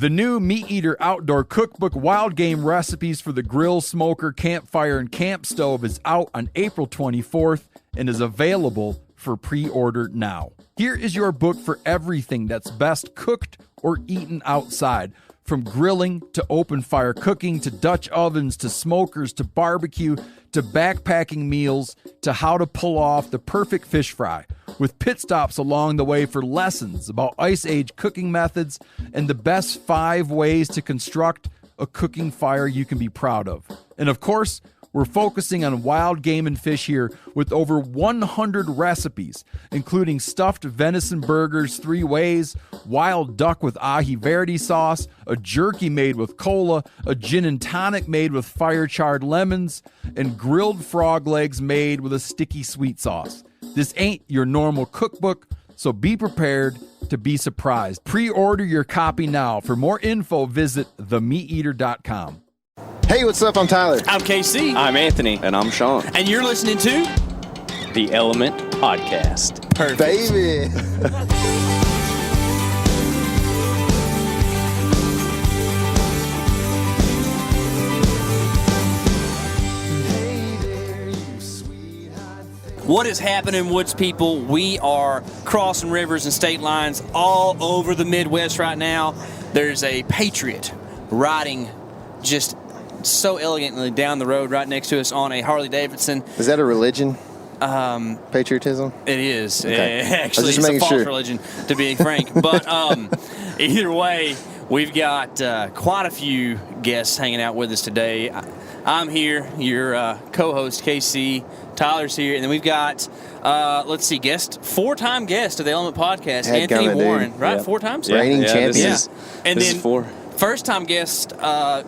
The new Meat Eater Outdoor Cookbook Wild Game Recipes for the Grill, Smoker, Campfire, and Camp Stove is out on April 24th and is available for pre-order now. Here is your book for everything that's best cooked or eaten outside. From grilling to open fire cooking to Dutch ovens to smokers to barbecue to backpacking meals to how to pull off the perfect fish fry, with pit stops along the way for lessons about Ice Age cooking methods and the best 5 ways to construct a cooking fire you can be proud of. And of course, we're focusing on wild game and fish here with over 100 recipes, including stuffed venison burgers 3 ways, wild duck with ahi verde sauce, a jerky made with cola, a gin and tonic made with fire-charred lemons, and grilled frog legs made with a sticky sweet sauce. This ain't your normal cookbook, so be prepared to be surprised. Pre-order your copy now. For more info, visit themeateater.com. Hey, what's up? I'm Tyler. I'm KC. I'm Anthony. And I'm Sean. And you're listening to The Element Podcast. Perfect. Baby. What is happening, Woods people? We are crossing rivers and state lines all over the Midwest right now. There's a Patriot riding just so elegantly down the road right next to us on a Harley Davidson. Is that a religion? Patriotism? It is. Okay. Actually, it's a false religion, to be frank. But either way, we've got quite a few guests hanging out with us today. I'm here, your co-host, KC. Tyler's here. And then we've got, guest, 4-time guest of the Element Podcast, Anthony Warren. Dude. Right? Yeah. 4 times? Reigning champion. Yeah. And this then is 4. First-time guest,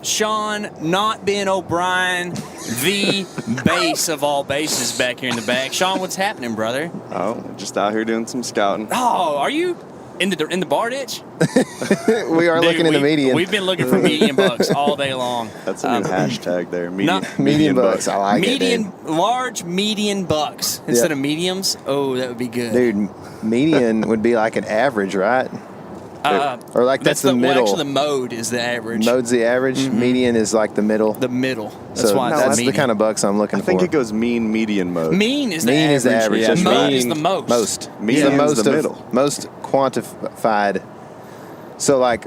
Sean, not Ben O'Brien, the bass of all basses back here in the back. Sean, what's happening, brother? Oh, just out here doing some scouting. Oh, are you in the bar ditch? We are looking in the median. We've been looking for median bucks all day long. That's a new hashtag there. Median bucks. I like it, dude. Large median bucks instead of mediums. Oh, that would be good. Dude, median would be like an average, right? Or like that's the middle. Well, actually, the mode is the average. Mode's the average. Mm-hmm. Median is like the middle. The middle. That's so why that's median. the kind of bucks I'm looking for. I think it goes mean, median mode. Mean is the mean average. Is the average. Yeah, mode mean, is the most. Most. Mean the is most the middle. Most quantified. So like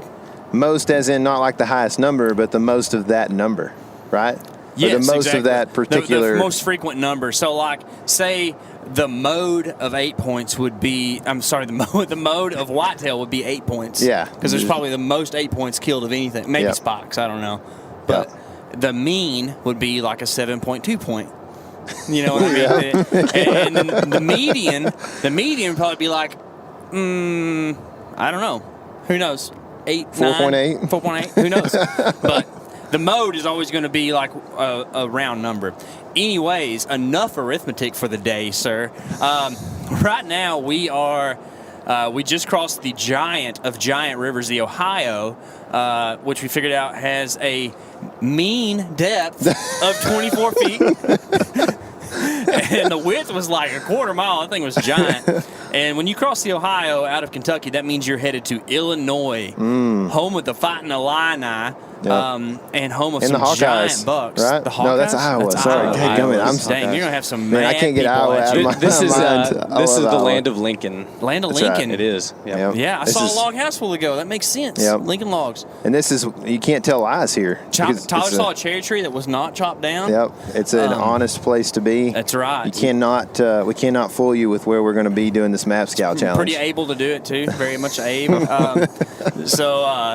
most as in not like the highest number, but the most of that number, right? Yes, or the most exactly. of that particular. The most frequent number. So like, say the mode of 8 points would be, the mode of whitetail would be 8 points. Yeah. Because there's probably the most 8 points killed of anything. Maybe Spikes, I don't know. But the mean would be like a 7.2 point. You know what I mean? And then the median would probably be like, I don't know. Who knows? 4.8? 4.8? Who knows? But the mode is always going to be like a round number. Anyways, enough arithmetic for the day, sir. Right now we just crossed the giant of giant rivers, the Ohio, which we figured out has a mean depth of 24 feet. And the width was like a quarter mile. That thing was giant. And when you cross the Ohio out of Kentucky, that means you're headed to Illinois, home of the Fighting Illini. And home of some giant bucks. Right? The Hawkeyes? No, that's Iowa. Sorry. Dang, you're going to have some mad I can't get Iowa out of my This is the Iowa. land of Lincoln. Land of That's Lincoln. right. It is. Yep. Yeah, I saw a log house full ago. That makes sense. Yep. Lincoln logs. And this is, you can't tell lies here. Tyler saw a cherry tree that was not chopped down. Yep. It's an honest place to be. That's right. You cannot, we cannot fool you with where we're going to be doing this Map Scout Challenge. Pretty able to do it, too. Very much able.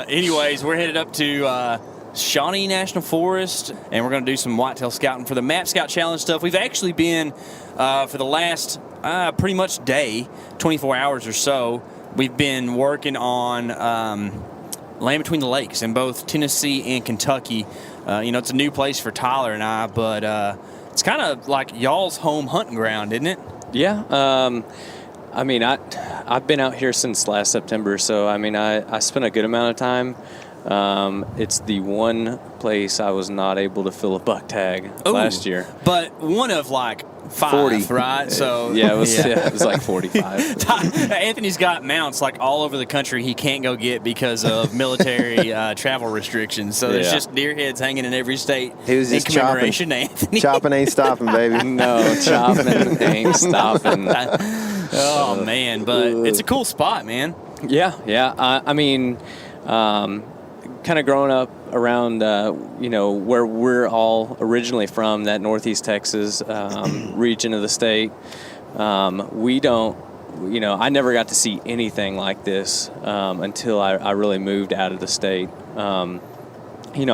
Anyways, we're headed up to Shawnee National Forest, and we're going to do some whitetail scouting for the Map Scout Challenge stuff. We've actually been, for the last pretty much day, 24 hours or so, we've been working on Land Between the Lakes in both Tennessee and Kentucky. It's a new place for Tyler and I, but it's kind of like y'all's home hunting ground, isn't it? Yeah. I've been out here since last September, so I spent a good amount of time. It's the one place I was not able to fill a buck tag last year. But one of like 40. right? So Yeah, it was like 45. Anthony's got mounts like all over the country he can't go get because of military travel restrictions. So there's just deer heads hanging in every state. He was just in commemoration to Anthony. Chopping ain't stopping, baby. No, chopping ain't stopping. Oh man, but it's a cool spot, man. Yeah. I mean, kind of growing up around, where we're all originally from, that Northeast Texas region of the state. We don't, I never got to see anything like this until I really moved out of the state. I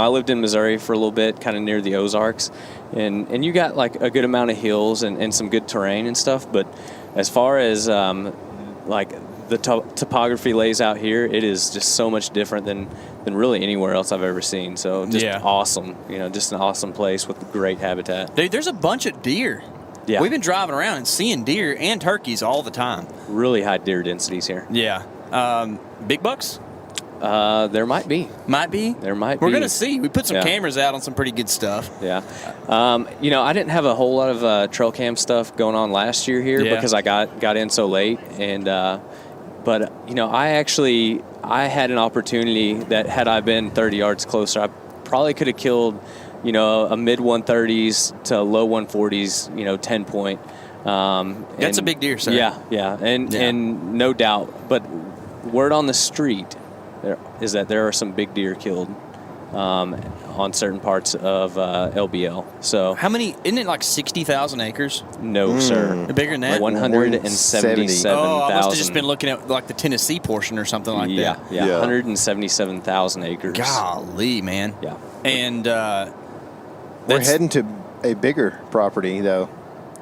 lived in Missouri for a little bit, kind of near the Ozarks, and you got like a good amount of hills and some good terrain and stuff. But as far as like the topography lays out here, it is just so much different than really anywhere else I've ever seen. So just awesome, just an awesome place with great habitat. Dude, there's a bunch of deer. Yeah. We've been driving around and seeing deer and turkeys all the time. Really high deer densities here. Yeah. Big bucks? There might be. Might be? There might be. We're going to see. We put some cameras out on some pretty good stuff. Yeah. I didn't have a whole lot of trail cam stuff going on last year here because I got in so late. And but I had an opportunity that had I been 30 yards closer, I probably could have killed, a mid 130s to low 140s, 10 point. That's a big deer, sir. Yeah. And no doubt. But word on the street is that there are some big deer killed on certain parts of LBL. So how many? Isn't it like 60,000 acres? No, sir. Bigger than that? 177,000. Oh, I must have just been looking at like the Tennessee portion or something like that. Yeah, 177,000 acres. Golly, man. Yeah. And we're heading to a bigger property, though.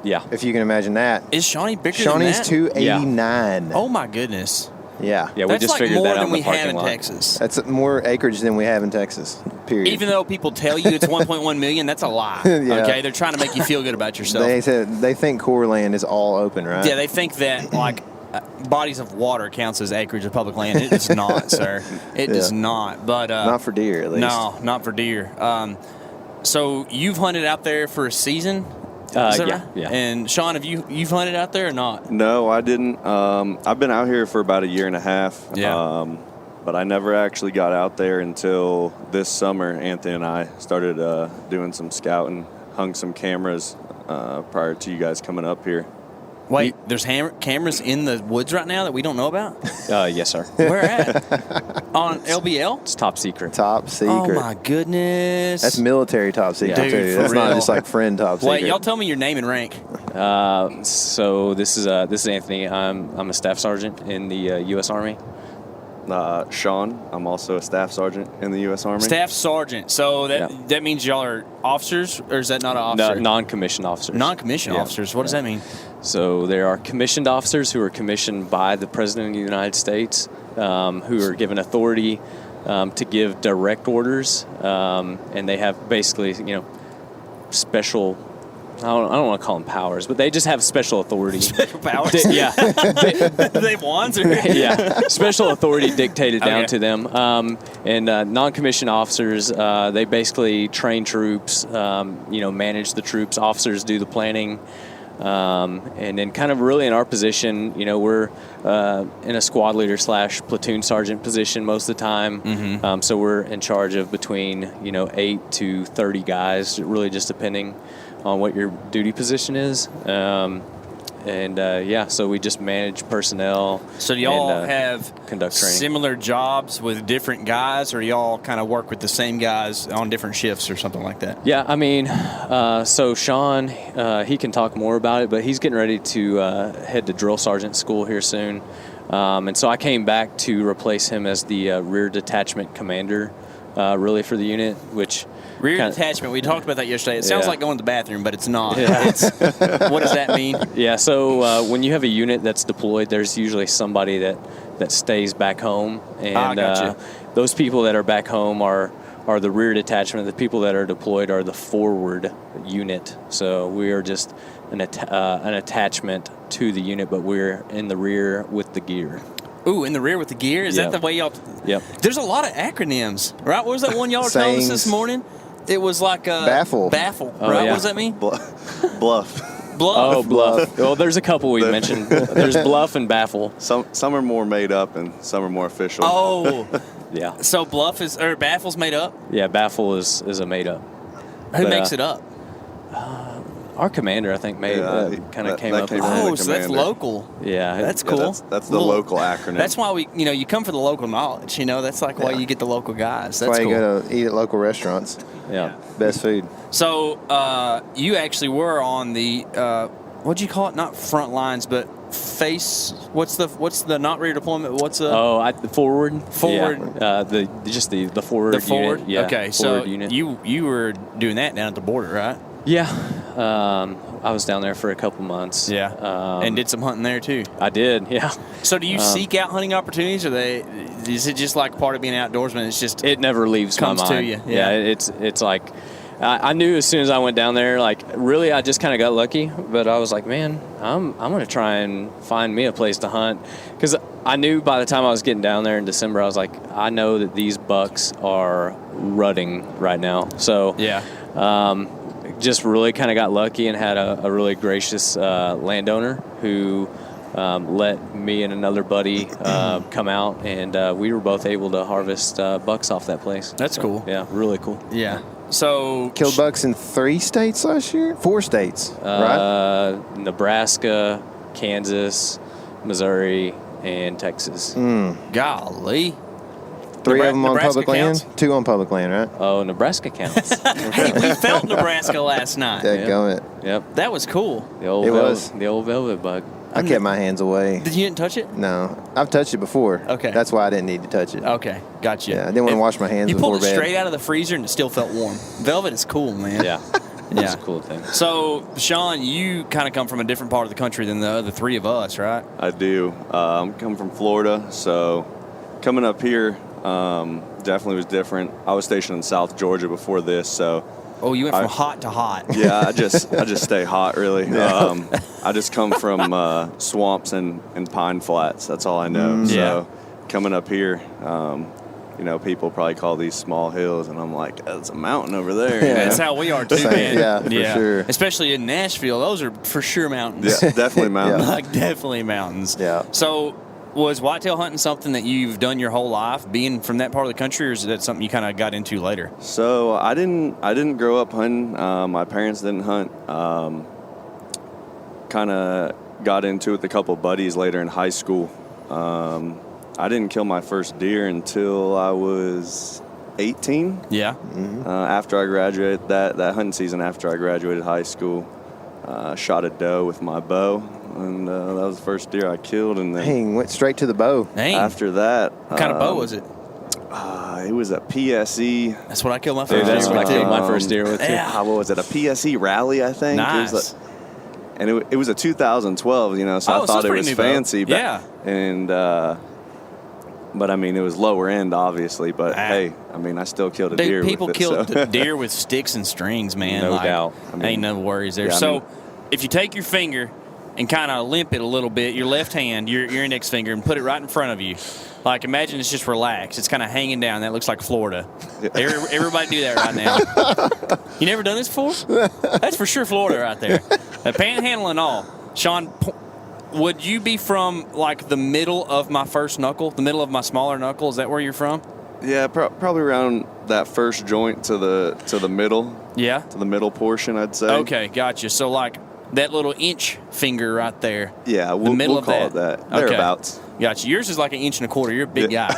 Yeah. If you can imagine that. Is Shawnee bigger Shawnee's than that? 289. Oh, my goodness. Yeah. Yeah, we That's just like figured more that out than in we the parking have in lot. Texas. That's more acreage than we have in Texas, period. Even though people tell you it's 1.1 million, that's a lie. Okay, they're trying to make you feel good about yourself. They think core land is all open, right? Yeah, they think that like bodies of water counts as acreage of public land. It does not, sir. It does not. But not for deer, at least. No, not for deer. So you've hunted out there for a season? Is that right? Yeah. And Sean, have you've hunted out there or not? No, I didn't. I've been out here for about a year and a half. Yeah. But I never actually got out there until this summer. Anthony and I started doing some scouting, hung some cameras prior to you guys coming up here. Wait, there's cameras in the woods right now that we don't know about? Yes, sir. Where at? On LBL? It's top secret. Top secret. Oh, my goodness. That's military top secret, Dude, too. for That's not real. just like friend top secret. Wait, y'all tell me your name and rank. So this is Anthony. I'm a staff sergeant in the U.S. Army. Sean, I'm also a staff sergeant in the U.S. Army. Staff sergeant. So that means y'all are officers, or is that not an officer? No, non-commissioned officers. Non-commissioned officers. What does that mean? So there are commissioned officers who are commissioned by the President of the United States, who are given authority to give direct orders, and they have basically, special. I don't want to call them powers, but they just have special authority. Special powers? Yeah. They have wands? Or? Yeah. Special authority dictated down to them. And non-commissioned officers, they basically train troops, manage the troops. Officers do the planning. And then kind of really in our position, we're in a squad leader / platoon sergeant position most of the time. Mm-hmm. So we're in charge of between, 8 to 30 guys, really just depending on what your duty position is. So we just manage personnel. So do y'all and, have conduct training. Similar jobs with different guys, or do y'all kind of work with the same guys on different shifts or something like that? Yeah, I mean, so Sean, he can talk more about it, but he's getting ready to head to drill sergeant school here soon. And so I came back to replace him as the rear detachment commander, really for the unit, which... Rear detachment, we talked about that yesterday. It sounds like going to the bathroom, but it's not. Yeah. What does that mean? Yeah, so when you have a unit that's deployed, there's usually somebody that stays back home. And gotcha. Those people that are back home are the rear detachment. The people that are deployed are the forward unit. So we are just an attachment to the unit, but we're in the rear with the gear. Ooh, in the rear with the gear? Is that the way y'all... Yep. There's a lot of acronyms, right? What was that one y'all were telling us this morning? It was like... Baffle. Baffle, Oh, right? yeah. What does that mean? Bluff. Bluff. Oh, Bluff. Well, there's a couple we mentioned. There's Bluff and Baffle. Some are more made up and some are more official. Oh, Yeah. so Baffle's made up? Yeah, Baffle is a made up. Who But, makes it up? Our commander, I think, kind of came up with from it. the Oh, so that's commander. local. Yeah. That's Yeah, cool. that's the local acronym. That's why you come for the local knowledge. That's like why you get the local guys. That's That's why cool. you go to eat at local restaurants. Yeah. Best food. So you actually were on the what'd you call it? Not front lines, but face. What's the not rear deployment? What's the Forward. Forward. Yeah. The forward. the forward? Unit. Yeah. Okay, forward so unit. you were doing that down at the border, right? Yeah. I was down there for a couple months. Yeah. And did some hunting there too. I did. Yeah. So do you seek out hunting opportunities, or is it just like part of being an outdoorsman? It's just It never leaves my Comes mind. to you, yeah. It's like I knew as soon as I went down there, like really I just kind of got lucky, but I was like, man, I'm going to try and find me a place to hunt, because I knew by the time I was getting down there in December, I was like, I know that these bucks are rutting right now. So yeah. just really kind of got lucky and had a really gracious landowner who let me and another buddy come out, and we were both able to harvest bucks off that place. That's cool. Yeah, really cool. Yeah. So Killed bucks in 3 states last year? 4 states, right? Nebraska, Kansas, Missouri, and Texas. golly. 3 of them on Nebraska public land? counts? 2 on public land, right? Oh, Nebraska counts. Hey, we felt Nebraska last night. Dadgummit. Yep, That was cool. the old It was. the old velvet bug. I kept my hands away. Did you didn't touch it? No. I've touched it before. Okay. That's why I didn't need to touch it. Okay, gotcha. Yeah, I didn't want to wash my hands You before pulled it bed. straight out of the freezer and it still felt warm. Velvet is cool, man. Yeah, Yeah. that's a cool thing. So, Sean, you kind of come from a different part of the country than the other 3 of us, right? I do. I'm coming from Florida, so coming up here definitely was different. I was stationed in South Georgia before this, so Oh, you went from hot to hot. yeah, I just stay hot really. I just come from swamps and pine flats. That's all I know. So coming up here, people probably call these small hills, and I'm like, that's a mountain over there. Yeah. That's how we are too, Same. man. Yeah, for sure. Especially in Nashville, those are for sure mountains. Yeah, definitely mountains. Like definitely mountains. Yeah. So, was whitetail hunting something that you've done your whole life, being from that part of the country, or is that something you kind of got into later? So I didn't grow up hunting. My parents didn't hunt. Kind of got into it with a couple buddies later in high school. I didn't kill my first deer until I was 18. Yeah. After I graduated, that hunting season after I graduated high school, shot a doe with my bow, and that was the first deer I killed. And then Dang, went straight to the bow. Dang. after that, What kind of bow was it? it was a PSE. That's what I killed my Dude, first that's deer what I with, killed too. my first deer with too. Yeah. What was it? A PSE rally, I think. Nice. It was and it was a 2012. So Oh, I so thought it's it pretty was new bow. fancy. But, Yeah. And but I mean, it was lower end, obviously. But hey, I mean, I still killed a deer. Dude, people with it, kill so. deer with sticks and strings, man. No Like, doubt. I mean, ain't no worries there. yeah, I So, mean- if you take your finger and kind of limp it a little bit, your left hand, your index finger, and put it right in front of you, like imagine it's just relaxed. It's kind of hanging down. That looks like Florida. Everybody do that right now. You never done this before? That's for sure Florida right there. Panhandle and all. Sean, would you be from like the middle of my first knuckle, the middle of my smaller knuckle? Is that where you're from? Yeah, probably around that first joint to the middle. Yeah. To the middle portion, I'd say. Okay, gotcha. So like that little inch finger right there. Yeah, the we'll middle call of it that. Okay. Thereabouts. Gotcha. Yours is like 1.25 inches. You're a big guy.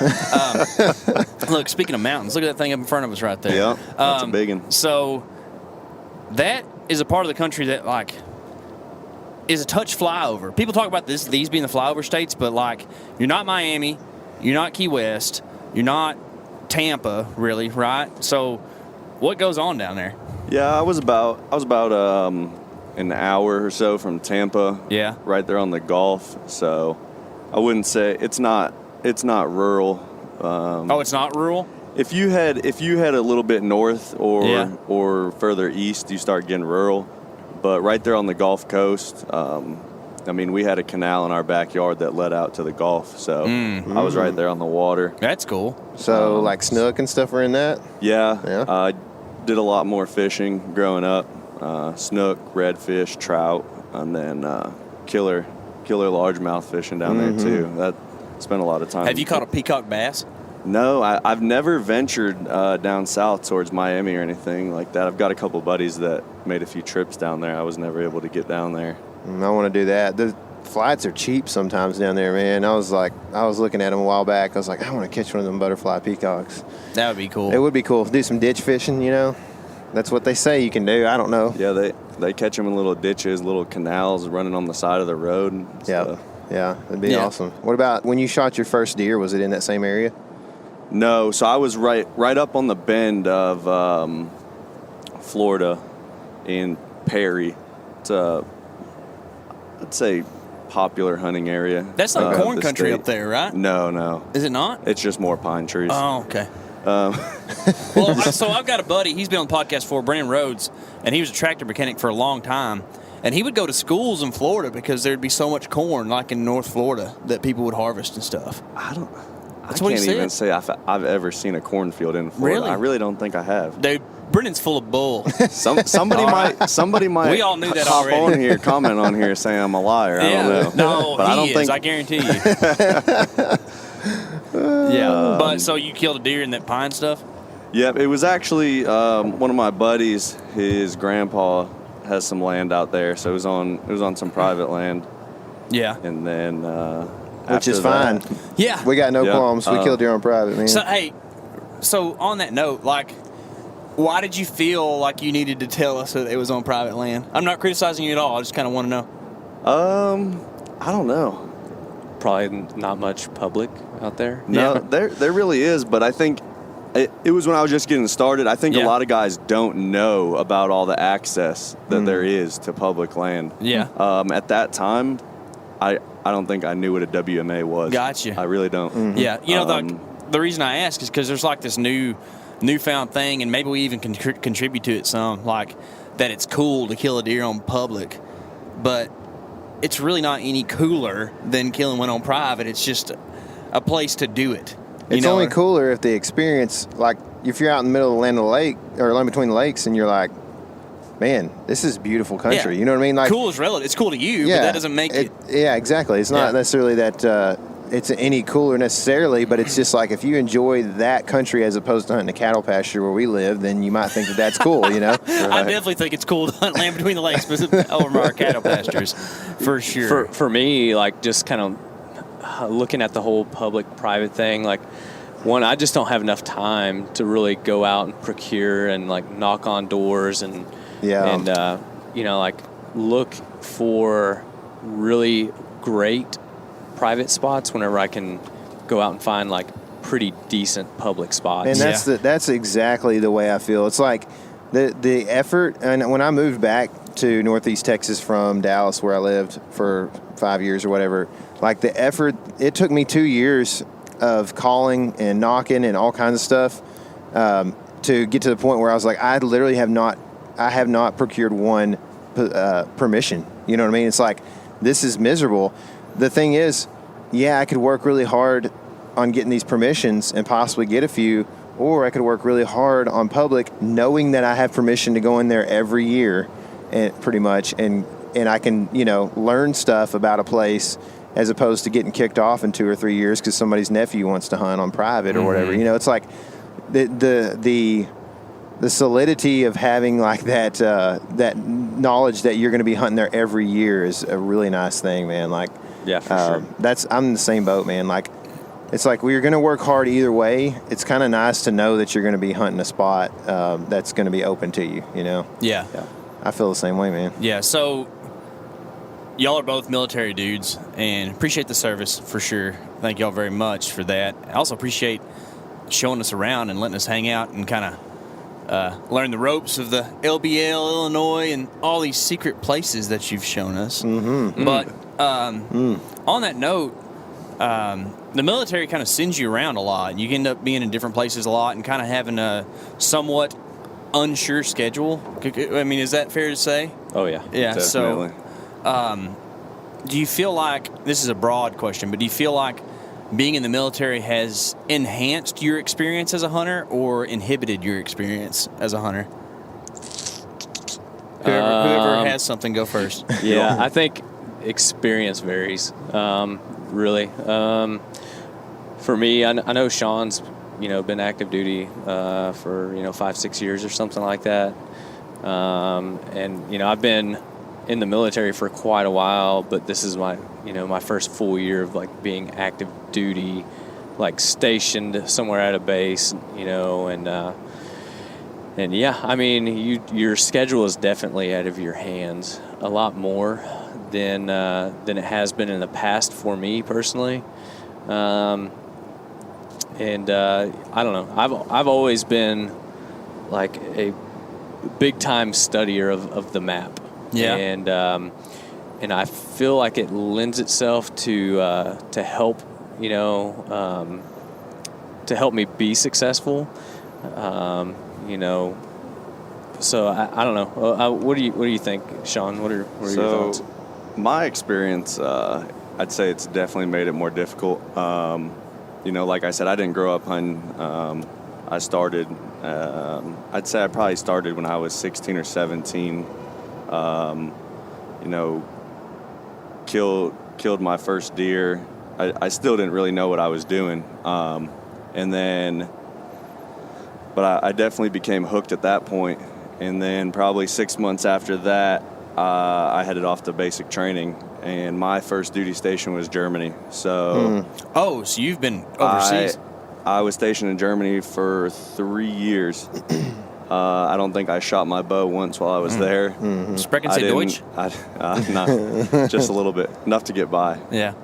Look, speaking of mountains, look at that thing up in front of us right there. Yeah, that's a big one. So that is a part of the country that like is a touch flyover. People talk about these being the flyover states, but like you're not Miami, you're not Key West, you're not Tampa, really, right? So what goes on down there? Yeah, I was about an hour or so from Tampa. Yeah. Right there on the Gulf. So I wouldn't say it's not rural. It's not rural? If you head a little bit north Yeah. or further east, you start getting rural. But right there on the Gulf Coast, I mean, we had a canal in our backyard that led out to the Gulf, so I was right there on the water. That's cool. So, like snook and stuff were in that? Yeah. Yeah. I did a lot more fishing growing up. Snook, redfish, trout. and then killer largemouth fishing down there too. That spent a lot of time. Have you caught a peacock bass? No, I've never ventured down south towards Miami or anything like that. I've got a couple buddies that made a few trips down there. I was never able to get down there. I want to do that. The flights are cheap sometimes down there, man. I was looking at them a while back. I was like, I want to catch one of them butterfly peacocks. That would be cool. It would be cool. Do some ditch fishing, you know. That's what they say you can do. I don't know. Yeah, they catch them in little ditches, little canals running on the side of the road. And stuff. Yeah, that'd be awesome. What about when you shot your first deer? Was it in that same area? No, so I was right up on the bend of Florida in Perry. It's a, I'd say, popular hunting area. That's like corn the country state. up there, right? No. Is it not? It's just more pine trees. Oh, okay. Well, so I've got a buddy. He's been on the podcast before, Brennan Rhodes, and he was a tractor mechanic for a long time. And he would go to schools in Florida because there'd be so much corn, like in North Florida, that people would harvest and stuff. I That's what he can't said. even say I've ever seen a cornfield in Florida. Really? I really don't think I have. Dude, Brennan's full of bull. Somebody might. We all knew that hop already. on here, comment on here, saying I'm a liar. I don't know. No, but he I don't is. think I guarantee you. Yeah, but so you killed a deer in that pine stuff? Yep, it was actually one of my buddies. His grandpa has some land out there, so it was on some private land. Yeah. And then Which is after that- fine. Yeah. We got no Yeah. qualms. We killed deer on private, man. So, hey, so on that note, like, why did you feel like you needed to tell us that it was on private land? I'm not criticizing you at all. I just kind of want to know. I don't know. Probably not much public out there. No, Yeah. there really is, but I think it was when I was just getting started. I think Yeah. a lot of guys don't know about all the access that there is to public land. Yeah. At that time, I don't think I knew what a WMA was. Gotcha. I really don't. Yeah, you know, the reason I ask is because there's like this newfound thing, and maybe we even contribute to it some, like that it's cool to kill a deer on public, but it's really not any cooler than killing one on private. It's just a place to do it. It's only cooler if the experience, like if you're out in the middle of the land of the lake or land between the lakes, and you're like, man, this is beautiful country. Yeah. You know what I mean? Like, cool is relative. It's cool to you, but that doesn't make it. Yeah, exactly. It's not necessarily that it's any cooler necessarily, but it's just like if you enjoy that country as opposed to hunting a cattle pasture where we live, then you might think that that's cool, you know? I definitely think it's cool to hunt land between the lakes over our cattle pastures, for sure. For me, like just kind of looking at the whole public-private thing, like one, I just don't have enough time to really go out and procure and like knock on doors and you know, like look for really great private spots whenever I can go out and find like pretty decent public spots. And that's exactly the way I feel. It's like the effort, and when I moved back to Northeast Texas from Dallas, where I lived for 5 years or whatever, like the effort, it took me 2 years of calling and knocking and all kinds of stuff to get to the point where I was like, I literally have not procured one permission. You know what I mean? It's like, this is miserable. The thing is, yeah, I could work really hard on getting these permissions and possibly get a few, or I could work really hard on public knowing that I have permission to go in there every year, and pretty much, and I can, you know, learn stuff about a place as opposed to getting kicked off in 2 or 3 years because somebody's nephew wants to hunt on private or whatever. You know, it's like the solidity of having like that knowledge that you're going to be hunting there every year is a really nice thing, man. Like, yeah, for sure. I'm in the same boat, man. Like, it's like we're going to work hard either way. It's kind of nice to know that you're going to be hunting a spot that's going to be open to you, you know? Yeah. I feel the same way, man. Yeah, so y'all are both military dudes, and appreciate the service for sure. Thank y'all very much for that. I also appreciate showing us around and letting us hang out and kind of learn the ropes of the LBL, Illinois, and all these secret places that you've shown us. Mm-hmm. But on that note, the military kind of sends you around a lot. You end up being in different places a lot and kind of having a somewhat unsure schedule. I mean, is that fair to say? Oh, yeah. Yeah, Definitely. so do you feel like, this is a broad question, but do you feel like being in the military has enhanced your experience as a hunter or inhibited your experience as a hunter? Whoever has something, go first. Yeah, I think experience varies, really. For me, I know Sean's, been active duty for 5-6 years or something like that, and I've been in the military for quite a while, but this is my my first full year of like being active duty, like stationed somewhere at a base, and yeah, I mean, your schedule is definitely out of your hands a lot more than it has been in the past for me personally. And I don't know. I've always been like a big time studier of the map. Yeah. And I feel like it lends itself to help to help me be successful. So I don't know. What do you think, Sean? What are your thoughts? My experience, I'd say it's definitely made it more difficult. Like I said, I didn't grow up hunting. I started, I'd say I probably started when I was 16 or 17. Killed my first deer. I still didn't really know what I was doing. But I definitely became hooked at that point. And then probably 6 months after that, I headed off to basic training. And my first duty station was Germany. So, so you've been overseas? I was stationed in Germany for 3 years. I don't think I shot my bow once while I was there. Sprechen Sie Deutsch? No, just a little bit, enough to get by. Yeah.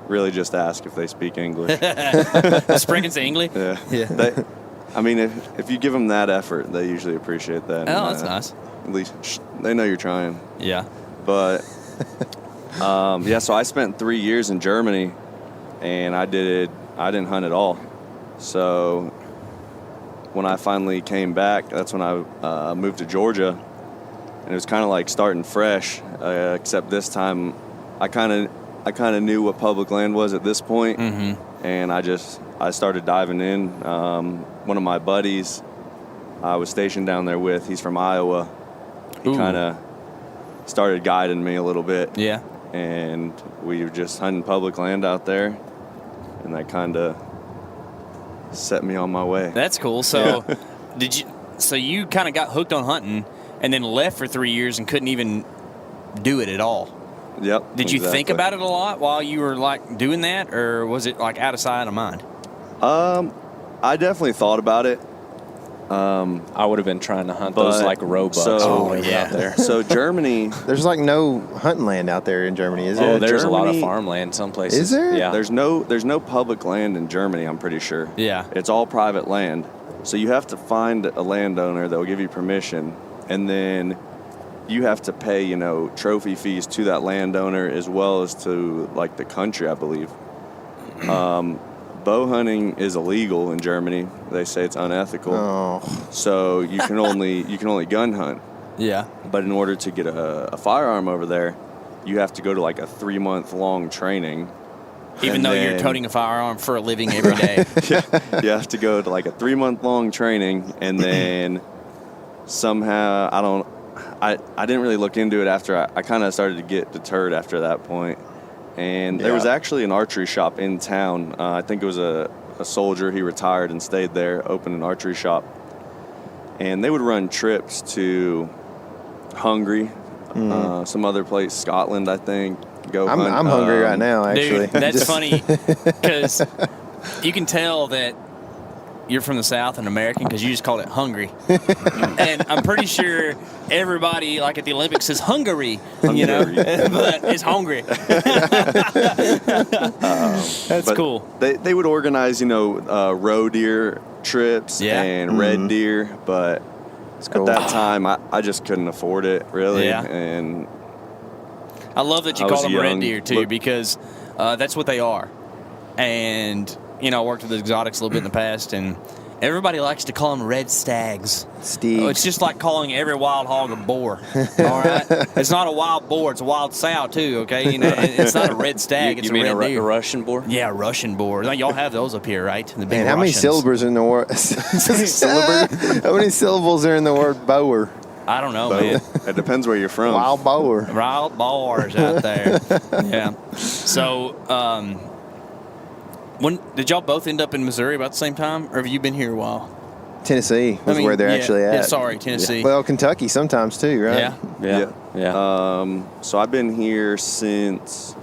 Really, just ask if they speak English. Sprechen Sie English? Yeah. If you give them that effort, they usually appreciate that. Oh, that's nice. At least they know you're trying. Yeah. But so I spent 3 years in Germany, and I didn't hunt at all. So when I finally came back, that's when I moved to Georgia, and it was kind of like starting fresh, except this time I kind of knew what public land was at this point, and I started diving in. One of my buddies I was stationed down there with, he's from Iowa. He kind of started guiding me a little bit. Yeah. And we were just hunting public land out there, and that kind of set me on my way. That's cool. So So you kind of got hooked on hunting and then left for 3 years and couldn't even do it at all. Yep. Did you think about it a lot while you were like doing that, or was it like out of sight, out of mind? I definitely thought about it. I would have been trying to hunt those like roebucks out there. So Germany, there's like no hunting land out there in Germany, is there? Oh, there's a lot of farmland some places. Is there? Yeah. There's no public land in Germany, I'm pretty sure. Yeah. It's all private land. So you have to find a landowner that will give you permission, and then you have to pay, trophy fees to that landowner as well as to like the country, I believe. Bow hunting is illegal in Germany. They say it's unethical. Oh. So you can only gun hunt. Yeah. But in order to get a firearm over there, you have to go to like a 3-month-long training. Even though you're toting a firearm for a living every day. You have to go to like a 3-month-long training, and then somehow I didn't really look into it after I kind of started to get deterred after that point. And there was actually an archery shop in town. I think it was a soldier. He retired and stayed there, opened an archery shop. And they would run trips to Hungary, some other place, Scotland, I think. I'm hungry right now, actually. Dude, that's funny because you can tell that you're from the South and American because you just called it hungry. And I'm pretty sure everybody, like at the Olympics, says Hungary. But it's hungry. That's cool. They would organize, roe deer trips and red deer, but at that time, I just couldn't afford it, really. Yeah. And I love that you call them red deer, too, because that's what they are. And I worked with exotics a little bit in the past, and everybody likes to call them red stags. It's just like calling every wild hog a boar. All right, it's not a wild boar; it's a wild sow too. Okay, it's not a red stag; it's a red deer. A Russian boar? Yeah, Russian boar. Y'all have those up here, right? The big Man, how many syllables are in the word? How many syllables are in the word bower? I don't know, man. It depends where you're from. Wild boar. Wild boars out there. Yeah. So, when did y'all both end up in Missouri about the same time, or have you been here a while? Tennessee was where they're actually at. Yeah, sorry, Tennessee. Well, Kentucky sometimes too, right? Yeah. So I've been here since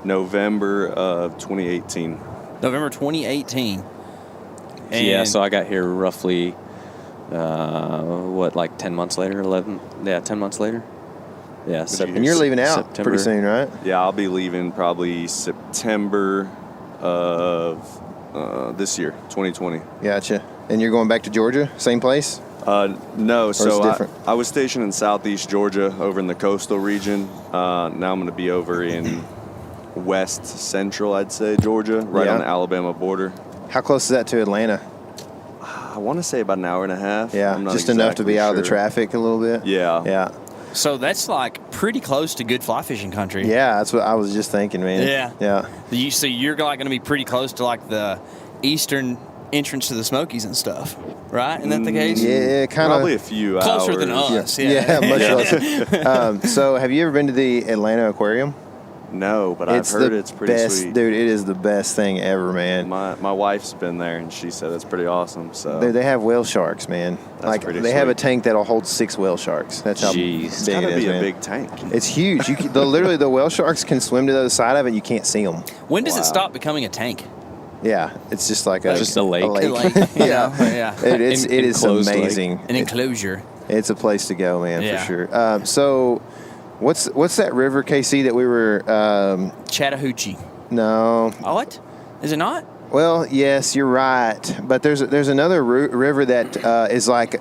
November of 2018. November 2018. And So I got here roughly, like 10 months later, 11? Yeah, 10 months later. Yeah, And you're leaving out September. pretty soon, right? Yeah, I'll be leaving probably September of this year, 2020. Gotcha. And you're going back to Georgia, same place? No, so different? I was stationed in southeast Georgia over in the coastal region. Now I'm going to be over in west central, I'd say, Georgia, right on the Alabama border. How close is that to Atlanta? I want to say about an hour and a half. Yeah, I'm not just enough to be exactly out of the sure. traffic a little bit. Yeah. Yeah. so that's like pretty close to good fly fishing country. Yeah, that's what I was just thinking, man. Yeah. Yeah. So you're like going to be pretty close to like the eastern entrance to the Smokies and stuff, right? Isn't that the case? Yeah, kind of. Probably a few Closer hours. than us. Yeah, much closer. So have you ever been to the Atlanta Aquarium? No, but I've heard it's pretty best, sweet. Dude, it is the best thing ever, man. My wife's been there, and she said it's pretty awesome. So They have whale sharks, man. That's pretty they have a sweet. tank that'll hold 6 whale sharks. That's how Jeez. big it's got it to is, be a man. big tank. It's huge. Literally, the whale sharks can swim to the other side of it. You can't see them. When does it Wow. stop becoming a tank? Yeah, it's just like Just a lake. Yeah. It is Enclosed lake. amazing. An enclosure. It's a place to go, man, Yeah. for sure. So, what's that river, KC, that we were? Chattahoochee. No. Oh, what? Is it not? Well, yes, you're right. But there's another river that is like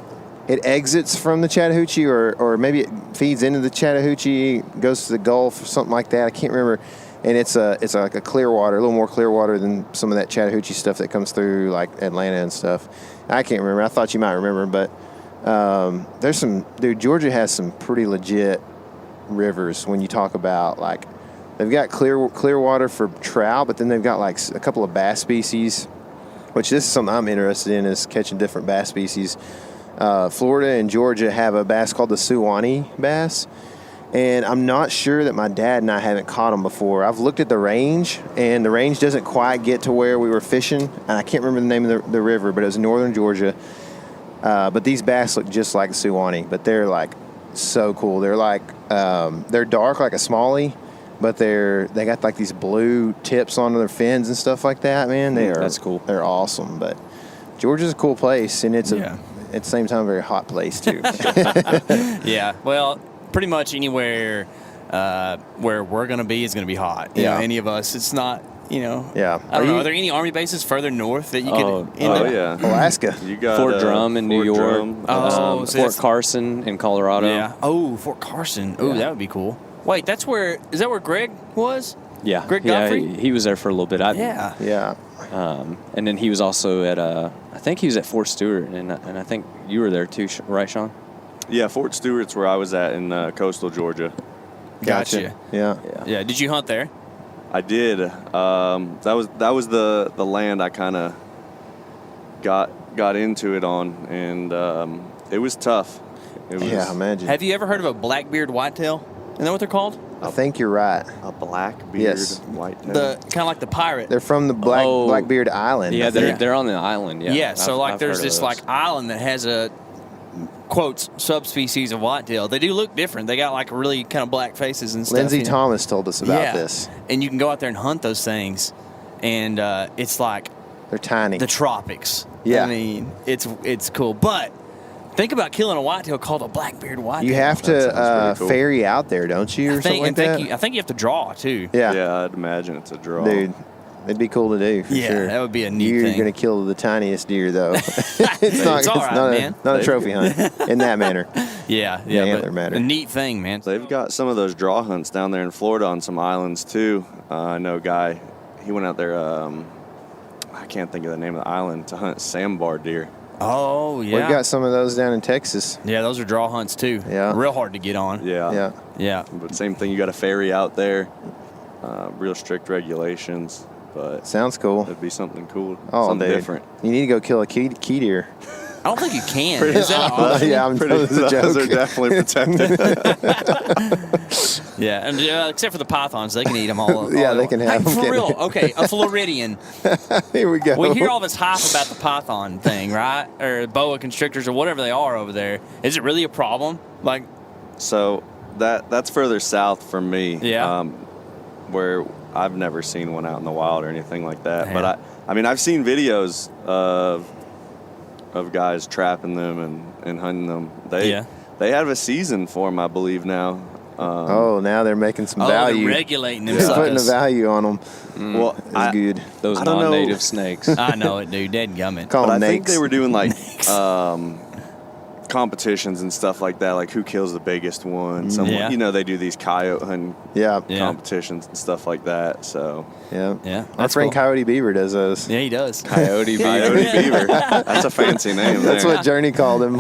it exits from the Chattahoochee, or maybe it feeds into the Chattahoochee, goes to the Gulf, or something like that. I can't remember. And it's like a clear water, a little more clear water than some of that Chattahoochee stuff that comes through like Atlanta and stuff. I can't remember. I thought you might remember, but there's some Georgia has some pretty legit rivers when you talk about like they've got clear water for trout, but then they've got like a couple of bass species, which this is something I'm interested in, is catching different bass species. Florida and Georgia have a bass called the Suwannee bass. And I'm not sure that my dad and I haven't caught them before. I've looked at the range, and the range doesn't quite get to where we were fishing. And I can't remember the name of the river, but it was in northern Georgia. But these bass look just like the Suwannee, but they're like so cool. They're like they're dark like a smallie, but they got like these blue tips on their fins and stuff like that. Man, That's cool. They're awesome. But Georgia's a cool place, and it's at the same time a very hot place too. Yeah. Well, pretty much anywhere where we're going to be is going to be hot. You know, any of us. It's not, Yeah. I don't know. Are there any Army bases further north that you could end up? Yeah. Alaska. You got Fort Drum in New Fort York. Drum. Oh, so Fort that's- Carson in Colorado. Yeah. Oh, Fort Carson. Oh, that would be cool. Wait, is that where Greg was? Yeah. Greg Yeah, Godfrey? he was there for a little bit. Yeah. Yeah. And then he was also at, I think he was at Fort Stewart, and I think you were there too, right, Sean? Yeah, Fort Stewart's where I was at in coastal Georgia. Gotcha. Yeah. Yeah. Did you hunt there? I did. That was the land I kind of got into it on, and it was tough. It was Yeah, imagine. Have you ever heard of a blackbeard whitetail? Isn't that what they're called? I think you're right. a black beard Yes. whitetail. The kind of like the pirate. They're from the Blackbeard Island. Yeah, I think. they're on the island. Yeah. Yeah, so I've there's heard of this those. like island that has a quotes subspecies of whitetail. They do look different. They got like really kind of black faces and stuff. Lindsay you know? Thomas told us about Yeah. this. And you can go out there and hunt those things, and it's like They're tiny. the tropics. Yeah. I mean, it's cool. But think about killing a whitetail called a blackbeard whitetail. You have That sounds to pretty cool. ferry out there, don't you, or something like that? I think you have to draw too. Yeah. Yeah, I'd imagine it's a draw. Dude, it'd be cool to do for Yeah, sure. that would be a neat You're thing. going to kill the tiniest deer, though. it's all right, man. not a trophy hunt in that manner. Yeah, The but antler matter. a neat thing, man. They've got some of those draw hunts down there in Florida on some islands too. I know a guy, he went out there, I can't think of the name of the island, to hunt sandbar deer. Oh yeah, We've got some of those down in Texas. yeah. Those are draw hunts too. Yeah. real hard to get on. Yeah. Yeah. Yeah. But same thing, you got a ferry out there, real strict regulations, but Sounds cool. it'd be something cool, Oh, something dude. different. You need to go kill a key deer. I don't think you can. Is that an option? Yeah, I'm pretty Those joke. are definitely protected. Yeah, and except for the pythons, they can eat them all. Yeah, they can have Hey, them, for can't real. they? Okay, a Floridian. Here we go. We hear all this hype about the python thing, right? Or boa constrictors or whatever they are over there. Is it really a problem? Like, So that's further south from me. Yeah. Where I've never seen one out in the wild or anything like that. Yeah. But I mean, I've seen videos of guys trapping them and hunting them. They have a season for them, I believe now. Oh, now they're making some they're value. regulating them They're putting a suckers. value on them. Well, It's good. Those I don't know. non-native snakes. I know it, dude. Dead gummit. Call But I them think nakes. they were doing like competitions and stuff like that, like who kills the biggest one. Yeah. You know, they do these coyote hunting Yeah. Yeah. competitions and stuff like that. So Yeah. Yeah, Our that's friend cool. Coyote Beaver does those. Yeah, he does. Coyote Coyote beaver. beaver, that's a fancy name. That's there. what Journey called him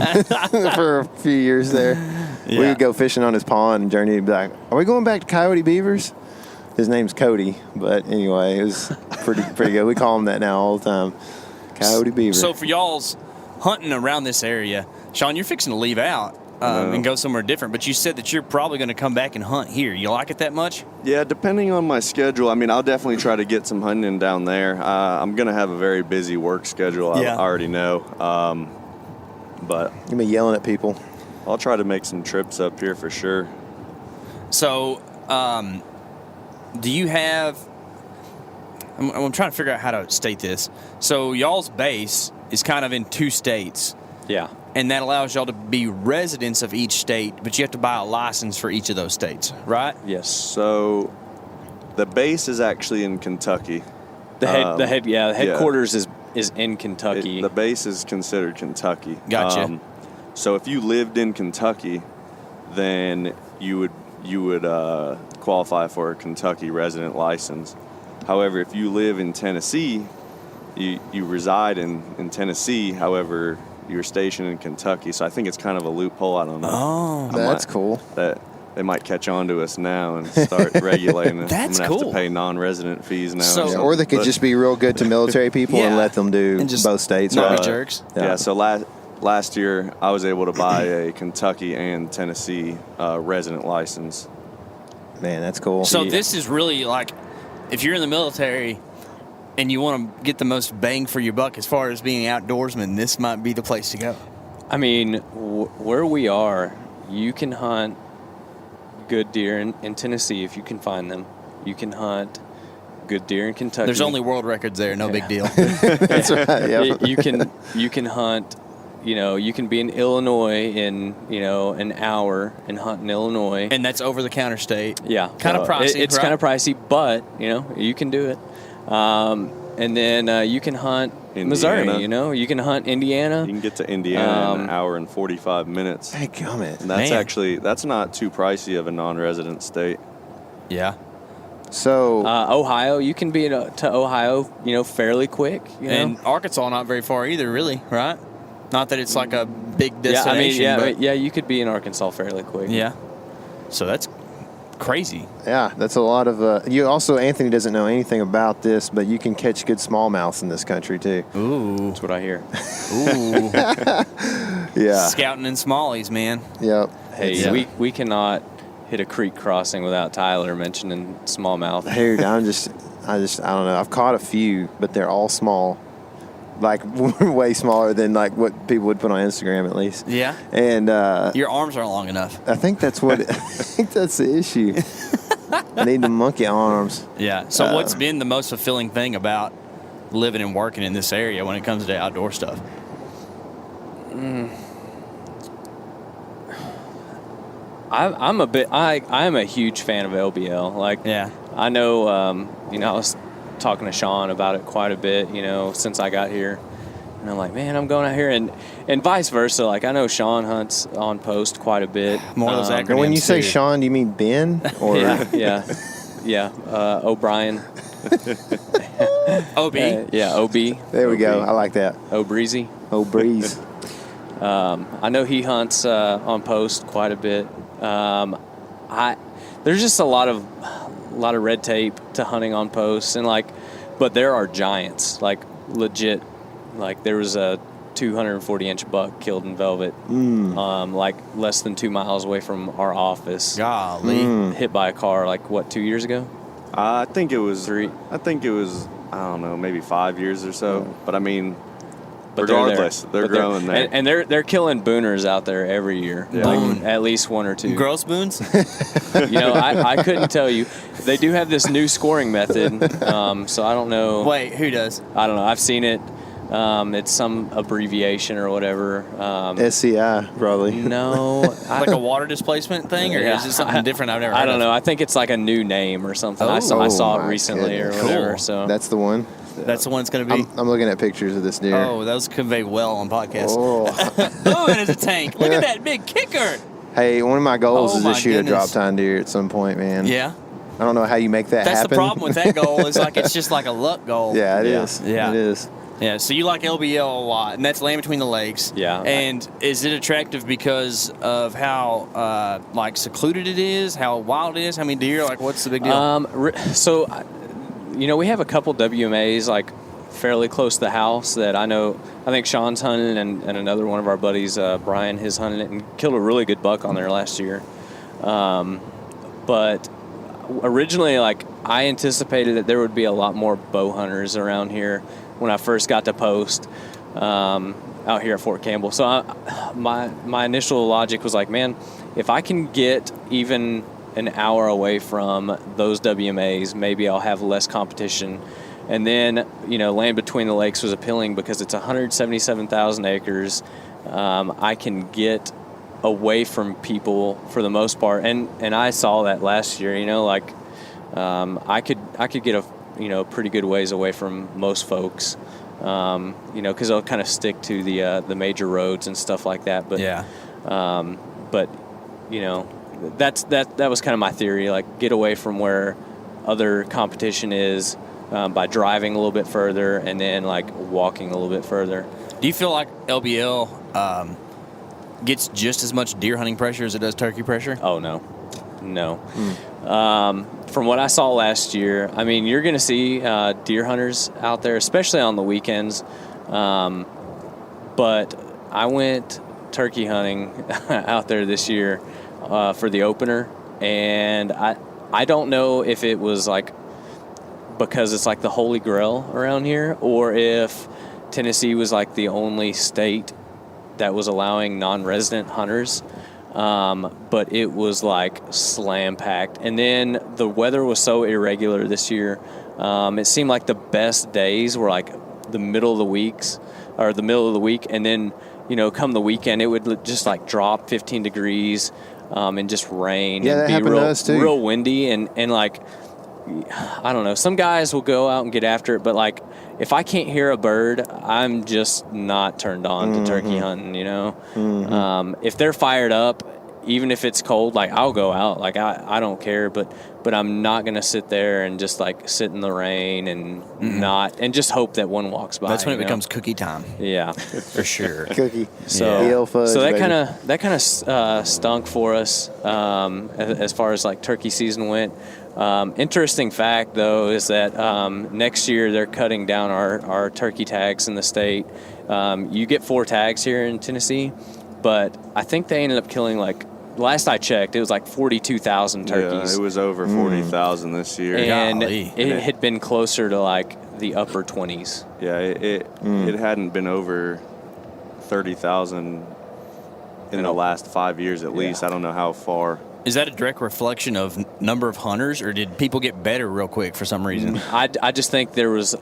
for a few years there. We Yeah. would go fishing on his pond, and Journey would be like, "Are we going back to Coyote Beavers?" His name's Cody, but anyway, it was pretty good. We call him that now all the time. Coyote Beaver. So for y'all's hunting around this area, Sean, you're fixing to leave out and go somewhere different. But you said that you're probably going to come back and hunt here. You like it that much? Yeah, depending on my schedule. I mean, I'll definitely try to get some hunting in down there. I'm going to have a very busy work schedule. Yeah. I already know. But you be yelling at people. I'll try to make some trips up here for sure. So, do you have? I'm trying to figure out how to state this. So, y'all's base is kind of in 2 states, Yeah. and that allows y'all to be residents of each state, but you have to buy a license for each of those states, right? Yes. So the base is actually in Kentucky. The headquarters is in Kentucky. The base is considered Kentucky. Gotcha. So if you lived in Kentucky, then you would qualify for a Kentucky resident license. However, if you live in Tennessee, you reside in Tennessee. However, you're stationed in Kentucky. So I think it's kind of a loophole. I don't know. Oh, That's cool. That they might catch on to us now and start regulating it. That's I'm gonna have cool. to pay non-resident fees now. So- Yeah, or they could just be real good to military people and Yeah. let them do And just both states. not right? be jerks. Yeah. So last year I was able to buy a Kentucky and Tennessee resident license. Man, that's cool. So this is really like, if you're in the military and you want to get the most bang for your buck as far as being an outdoorsman, this might be the place to go. I mean, where we are, you can hunt good deer in Tennessee if you can find them. You can hunt good deer in Kentucky. There's only world records there, no big deal. That's right. Yeah. You can hunt. You can be in Illinois in an hour and hunt in Illinois. And that's over the counter state. Yeah, Kind of pricey. It's right? kind of pricey, but you can do it. And then you can hunt Missouri. Indiana. You can hunt Indiana. You can get to Indiana in an hour and 45 minutes. Hey, gummit. And that's Man. that's not too pricey of a non-resident state. Yeah. So Ohio, you can be to Ohio, fairly quick. And Arkansas not very far either, really, right? Not that it's like a big yeah, I mean, destination. you could be in Arkansas fairly quick. Yeah. So that's crazy. yeah, that's a lot of. You also, Anthony doesn't know anything about this, but you can catch good smallmouths in this country too. Ooh. That's what I hear. Ooh. Yeah. Scouting in smallies, man. Yep. Hey, Yeah. we cannot hit a creek crossing without Tyler mentioning smallmouth. Dude, I don't know. I've caught a few, but they're all small, like way smaller than like what people would put on Instagram, at least. Yeah. And Your arms aren't long enough. I think that's what. I think that's the issue. I need the monkey arms. Yeah. So what's been the most fulfilling thing about living and working in this area when it comes to outdoor stuff? I'm a huge fan of LBL. Like, Yeah. I know, I was talking to Sean about it quite a bit, since I got here. And I'm like, man, I'm going out here. And vice versa. Like, I know Sean hunts on post quite a bit. More of those acronyms. And when you say too. Sean, do you mean Ben or? Yeah. O'Brien. OB. Yeah, OB. There we go. I like that. O'Breezy. Oh, breeze. I know he hunts on post quite a bit. There's just a lot of red tape to hunting on posts, and but there are giants, like legit. Like there was a 240-inch buck killed in velvet, like less than 2 miles away from our office. Golly. Hit by a car, like, what, 2 years ago? I think it was 3. I think it was, I don't know, maybe 5 years or so. But I mean, But regardless, they're growing there. And they're killing booners out there every year. Yeah. Like, at least 1 or 2. Gross boons? I couldn't tell you. They do have this new scoring method, so I don't know. Wait, who does? I don't know. I've seen it. It's some abbreviation or whatever. SCI, probably. No. Like a water displacement thing, or is it something different I've never heard I don't of? know. I think it's like a new name or something. I saw it my recently goodness. or whatever. Cool. So That's the one. That's the one it's going to be? I'm looking at pictures of this deer. Oh, that was conveyed well on podcast. Oh. Oh, it is a tank. Look at that big kicker. Hey, one of my goals Oh, is to my shoot a goodness. drop tine deer at some point, man. Yeah. I don't know how you make that That's happen. the problem with that goal is like it's just like a luck goal. Yeah, it Yeah. is. Yeah. It is. Yeah, so you like LBL a lot, and that's Land Between the Lakes. Yeah. And is it attractive because of how like secluded it is, how wild it is, how many deer? Like, what's the big deal? So, we have a couple WMAs like fairly close to the house that I know. I think Sean's hunting, and another one of our buddies, Brian, his hunting it and killed a really good buck on there last year. But originally, like, I anticipated that there would be a lot more bow hunters around here when I first got to post out here at Fort Campbell. So my initial logic was like, man, if I can get even an hour away from those WMAs, maybe I'll have less competition. And then, Land Between the Lakes was appealing because it's 177,000 acres. I can get away from people for the most part, and I saw that last year. I could get a pretty good ways away from most folks. Because they'll kind of stick to the major roads and stuff like that. But Yeah. That was kind of my theory. Like, get away from where other competition is by driving a little bit further and then like walking a little bit further. Do you feel like LBL gets just as much deer hunting pressure as it does turkey pressure? Oh, no. From what I saw last year, I mean, you're going to see deer hunters out there, especially on the weekends. But I went turkey hunting out there this year for the opener, and I don't know if it was like because it's like the Holy Grail around here, or if Tennessee was like the only state that was allowing non-resident hunters. But it was like slam packed. And then the weather was so irregular this year. It seemed like the best days were like the middle of the week. And then, come the weekend, it would just like drop 15 degrees, and just rain. Yeah, and that be happened to us too. real windy. And like, I don't know, some guys will go out and get after it, but like, if I can't hear a bird, I'm just not turned on to turkey hunting, If they're fired up, even if it's cold, like, I'll go out. Like, I don't care, but I'm not going to sit there and just, like, sit in the rain and just hope that one walks by. That's when it becomes cookie time. Yeah. For sure. Cookie. So, fudge, so that baby. kind of stunk for us as far as, like, turkey season went. Interesting fact, though, is that next year they're cutting down our turkey tags in the state. You get 4 tags here in Tennessee, but I think they ended up killing, like, last I checked, it was like 42,000 turkeys. Yeah, it was over 40,000 this year. And Golly. it had been closer to, like, the upper 20s. Yeah, it hadn't been over 30,000 in the last 5 years at least. I don't know how far. Is that a direct reflection of number of hunters, or did people get better real quick for some reason? I just think there was,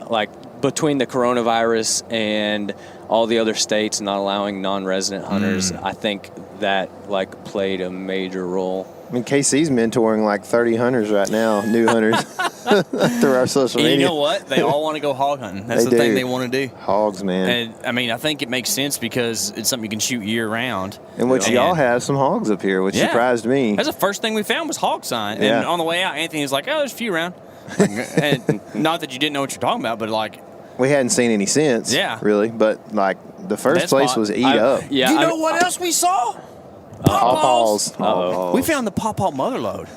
like, between the coronavirus and all the other states not allowing non-resident hunters, I think that, like, played a major role. I mean, KC's mentoring like 30 hunters right now, new hunters, through our social And media. you know what? They all want to go hog hunting. That's They the thing do. they want to do. Hogs, man. And I mean, I think it makes sense because it's something you can shoot year round. And which y'all have some hogs up here, which Yeah. surprised me. That's the first thing we found was hog sign. Yeah. And on the way out, Anthony was like, "Oh, there's a few around." And not that you didn't know what you're talking about, but like, We hadn't seen any since, Yeah. really. But like the first That place spot- was eat up. Yeah, you know what else we saw? Pawpaws. Oh, We found the pawpaw motherlode.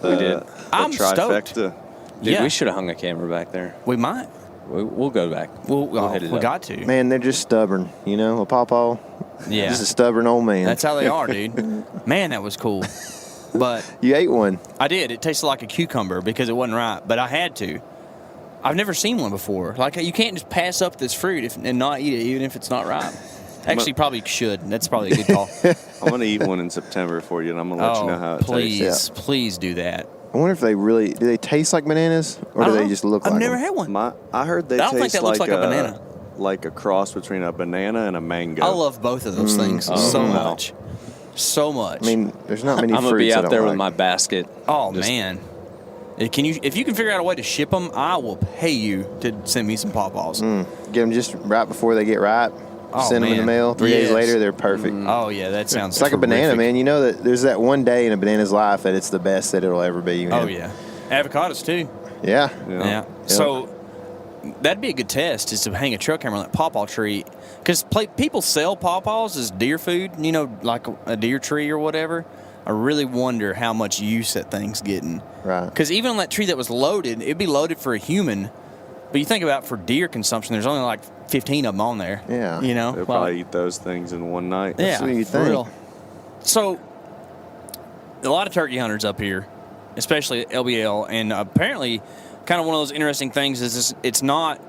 we did. I'm stoked. trifecta. Dude, Yeah. we should have hung a camera back there. We might. We'll go back. We'll hit it we up. got to. Man, they're just stubborn, you know. A pawpaw, Yeah. just a stubborn old man. That's how they are, dude. Man, that was cool. But You ate one. I did. It tasted like a cucumber because it wasn't ripe, but I had to. I've never seen one before. Like, you can't just pass up this fruit and not eat it, even if it's not ripe. Actually, probably should. That's probably a good call. I'm going to eat one in September for you, and I'm going to let you know how it please, tastes. please do that. I wonder if they really do. They taste like bananas, or I do don't they know. just look like I've never them? had one. I heard they I don't think taste that looks like a banana. like a cross between a banana and a mango. I love both of those things so much. So much. I mean, there's not many I'm fruits gonna be I out don't there like. with my basket. oh, man. If you can figure out a way to ship them, I will pay you to send me some pawpaws. Get them just right before they get ripe. Oh, Send them in the man. mail. 3 days Yes. later, they're perfect. Oh, yeah, that sounds It's like a banana, terrific. man. You know that there's that one day in a banana's life that it's the best that it'll ever be. Man. Oh, yeah. Avocados, too. Yeah. Yeah. So that'd be a good test is to hang a trail camera on that pawpaw tree. Because people sell pawpaws as deer food, you know, like a deer tree or whatever. I really wonder how much use that thing's getting. Right. Because even on that tree that was loaded, it'd be loaded for a human. But you think about for deer consumption, there's only like 15 of them on there. Yeah. You know? They'll probably eat those things in one night. Yeah, what you for think. real. So, a lot of turkey hunters up here, especially at LBL, and apparently, kind of one of those interesting things is it's not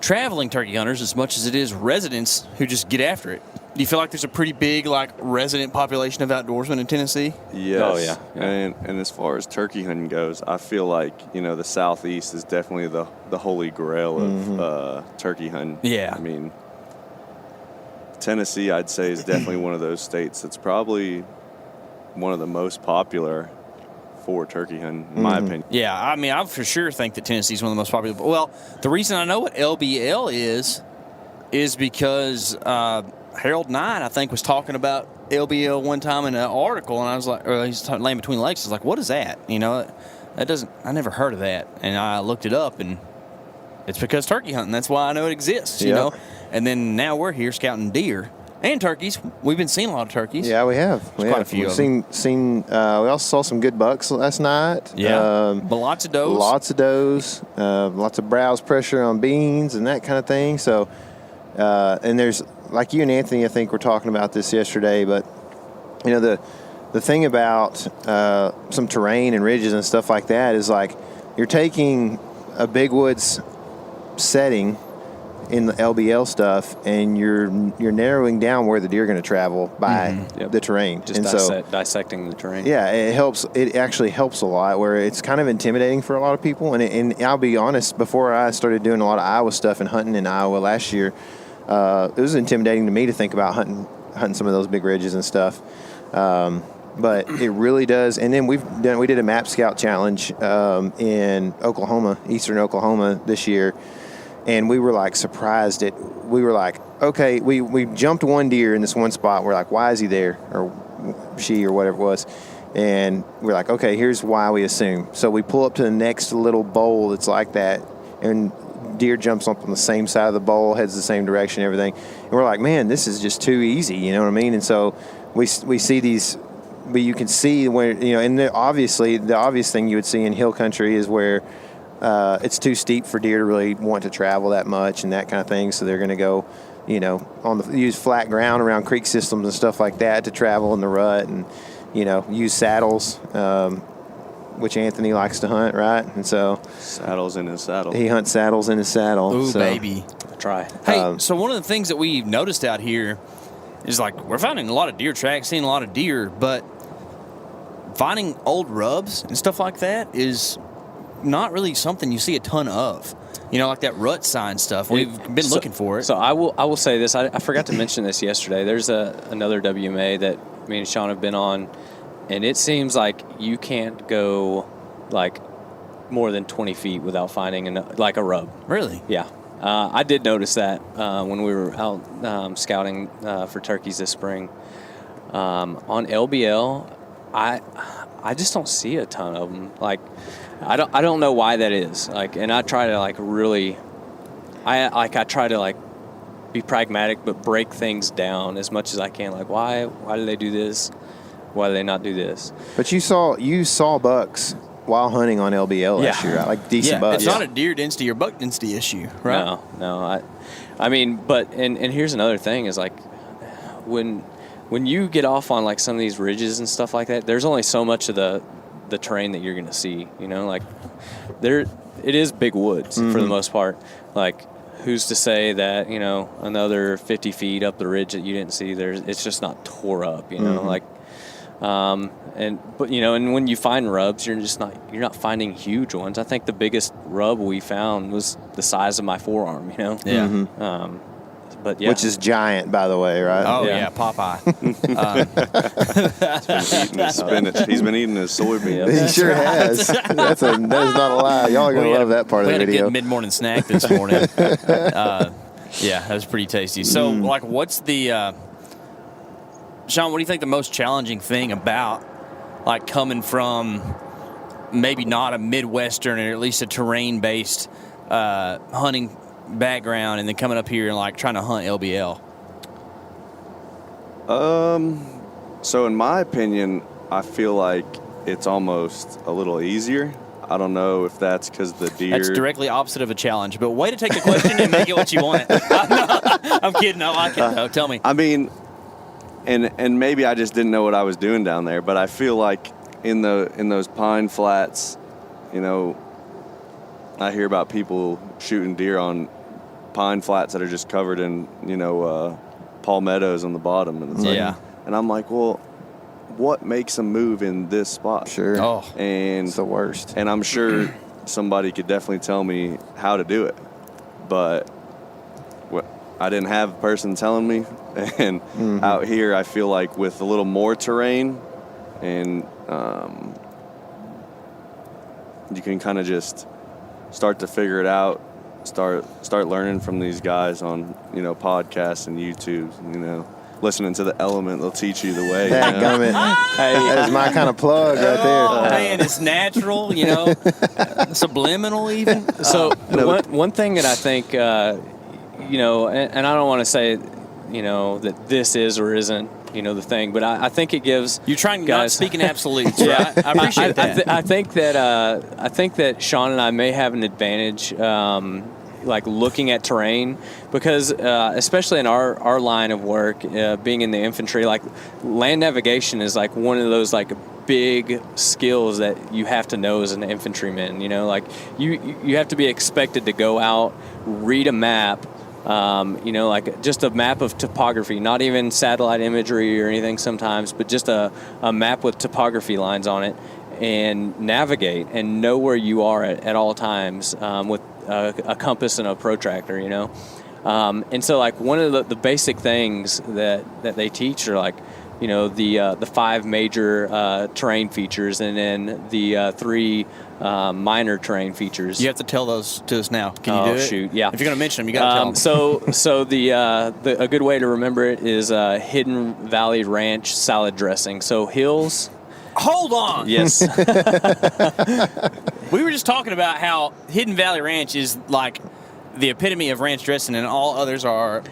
traveling turkey hunters as much as it is residents who just get after it. Do you feel like there's a pretty big resident population of outdoorsmen in Tennessee? Yes. Oh, yeah. And as far as turkey hunting goes, I feel like, the Southeast is definitely the holy grail of turkey hunting. Yeah. I mean, Tennessee, I'd say, is definitely one of those states that's probably one of the most popular for turkey hunting, in my opinion. Yeah, I mean, I for sure think that Tennessee's one of the most popular. Well, the reason I know what LBL is because Harold Knight, I think, was talking about LBL one time in an article, and I was like, or he's talking Land Between Lakes. I was like, what is that? I never heard of that. And I looked it up, and it's because turkey hunting. That's why I know it exists, you know? And then now we're here scouting deer and turkeys. We've been seeing a lot of turkeys. Yeah, we have. There's quite a few We've of them. seen. We also saw some good bucks last night. Yeah, but lots of does. Lots of does. Lots of browse pressure on beans and that kind of thing. So, and there's, like you and Anthony, I think, were talking about this yesterday, but the thing about some terrain and ridges and stuff like that is like you're taking a big woods setting in the LBL stuff, and you're narrowing down where the deer are going to travel by the terrain. Just dissecting the terrain. Yeah, it helps. It actually helps a lot. Where it's kind of intimidating for a lot of people. And I'll be honest, before I started doing a lot of Iowa stuff and hunting in Iowa last year, it was intimidating to me to think about hunting some of those big ridges and stuff. But it really does. And then we did a Map Scout challenge in Oklahoma, eastern Oklahoma this year. And we were like surprised we were like, okay, we jumped one deer in this one spot. We're like, why is he there? Or she, or whatever it was. And we're like, okay, here's why we assume. So we pull up to the next little bowl that's like that, and deer jumps up on the same side of the bowl, heads the same direction, everything. And we're like, man, this is just too easy. You know what I mean? And so we see these, but you can see where, and the obvious thing you would see in hill country is where it's too steep for deer to really want to travel that much and that kind of thing. So they're going to go, use flat ground around creek systems and stuff like that to travel in the rut, and, use saddles, which Anthony likes to hunt, right? And so Saddles in his saddle. he hunts saddles in his saddle. Ooh, so, baby. Try. Hey, so one of the things that we've noticed out here is we're finding a lot of deer tracks, seeing a lot of deer, but finding old rubs and stuff like that is not really something you see a ton of. Like that rut sign stuff. We've been looking for it. So I will say this. I forgot to mention this yesterday. There's another WMA that me and Sean have been on, and it seems like you can't go more than 20 feet without finding a rub. Really? Yeah. I did notice that when we were out scouting for turkeys this spring. On LBL, I just don't see a ton of them. I don't know why that is. And I try to really, I try to be pragmatic, but break things down as much as I can. Why do they do this? Why do they not do this? But you saw bucks while hunting on LBL last year, like decent bucks. It's not a deer density or buck density issue, right? No. I mean, but and here's another thing is like when you get off on like some of these ridges and stuff like that, there's only so much of the terrain that you're going to see, you know, like it is big woods for the most part. Like, who's to say that, you know, another 50 feet up the ridge that you didn't see, it's just not tore up, you know, like, but you know, and when you find rubs, you're not finding huge ones. I think the biggest rub we found was the size of my forearm, you know? Yeah. But yeah. Which is giant, by the way, right? Oh yeah, Popeye. He's been eating his spinach. He's been eating his soybeans. He sure has. That is not a lie. Y'all are gonna love that part of the video. We had a good mid-morning snack this morning. Yeah, that was pretty tasty. So, like, what's the Sean? What do you think the most challenging thing about, like, coming from maybe not a Midwestern or at least a terrain-based hunting background, and then coming up here and like trying to hunt LBL? So in my opinion, I feel like it's almost a little easier. I don't know if that's because the deer. That's directly opposite of a challenge, but way to take the question and make it what you want it. I'm kidding. I like it though. Tell me. I mean, and maybe I just didn't know what I was doing down there, but I feel like in those pine flats, you know, I hear about people shooting deer on pine flats that are just covered in, you know, palmettos on the bottom. And it's like, and I'm like, well, what makes them move in this spot? Sure. Oh, and it's the worst. And I'm sure somebody could definitely tell me how to do it, but I didn't have a person telling me. And out here, I feel like with a little more terrain, and you can kind of just start to figure it out. Start learning from these guys on, you know, podcasts and YouTube, you know, listening to The Element. They'll teach you the way. Hey, that is my kind of plug right there. Oh, man, it's natural, you know, subliminal even. So one thing that I think, you know, and I don't want to say, you know, that this is or isn't, you know, the thing, but I think it gives. You're trying guys, not speaking absolutes, right? I appreciate that. I think that Sean and I may have an advantage, like looking at terrain, because especially in our line of work, being in the infantry, like land navigation is like one of those like big skills that you have to know as an infantryman. You know, like you have to be expected to go out, read a map. You know, like just a map of topography, not even satellite imagery or anything sometimes, but just a map with topography lines on it, and navigate and know where you are at all times with a compass and a protractor, you know. And so, like, one of the basic things that they teach are, like, you know, the 5 major terrain features, and then the 3 minor terrain features. You have to tell those to us now. Can you do it? Shoot, yeah. If you're going to mention them, you got to tell them. So a good way to remember it is Hidden Valley Ranch salad dressing. So hills. Hold on. Yes. We were just talking about how Hidden Valley Ranch is like the epitome of ranch dressing, and all others are,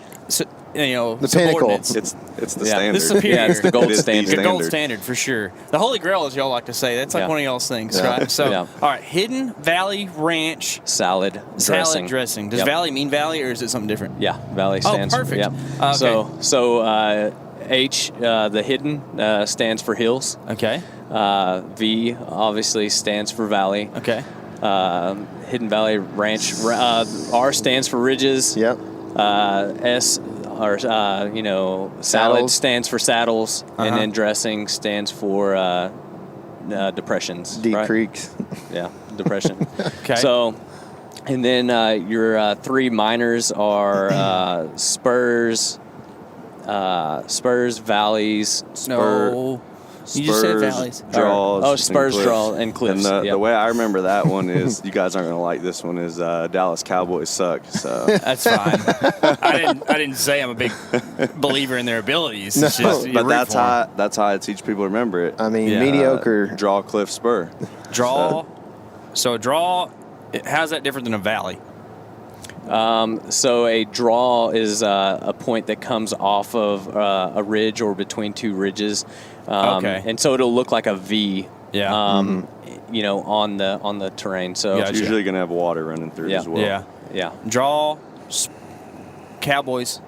you know, the subordinates. pinnacle. It's the standard. The superior. Yeah, it's the gold standard. The gold standard for sure. The Holy Grail, as y'all like to say. That's like one of y'all's things, right? So, all right, Hidden Valley Ranch salad dressing. Does Valley mean valley, or is it something different? Yeah, Valley stands. Oh, perfect. Okay. So H, the hidden, stands for hills. Okay. V obviously stands for valley. Okay. Hidden Valley Ranch. R stands for ridges. Yep. S, or you know, salad stands for saddles, and then dressing stands for depressions. Deep right? creeks. Yeah, depression. Okay. So, and then your 3 minors are spurs, valleys, You just said valleys. Draws. Spurs, draw, and cliffs. And the way I remember that one is, you guys aren't going to like this one, is Dallas Cowboys suck. So that's fine. I didn't say I'm a big believer in their abilities. It's just, but that's how I teach people to remember it. I mean, mediocre. Draw, cliff, spur. Draw. So a draw, how's that different than a valley? So a draw is a point that comes off of a ridge or between 2 ridges. Okay. And so it'll look like a V Yeah. You know, on the terrain. So It's usually going to have water running through it as well. yeah. Draw, Cowboys,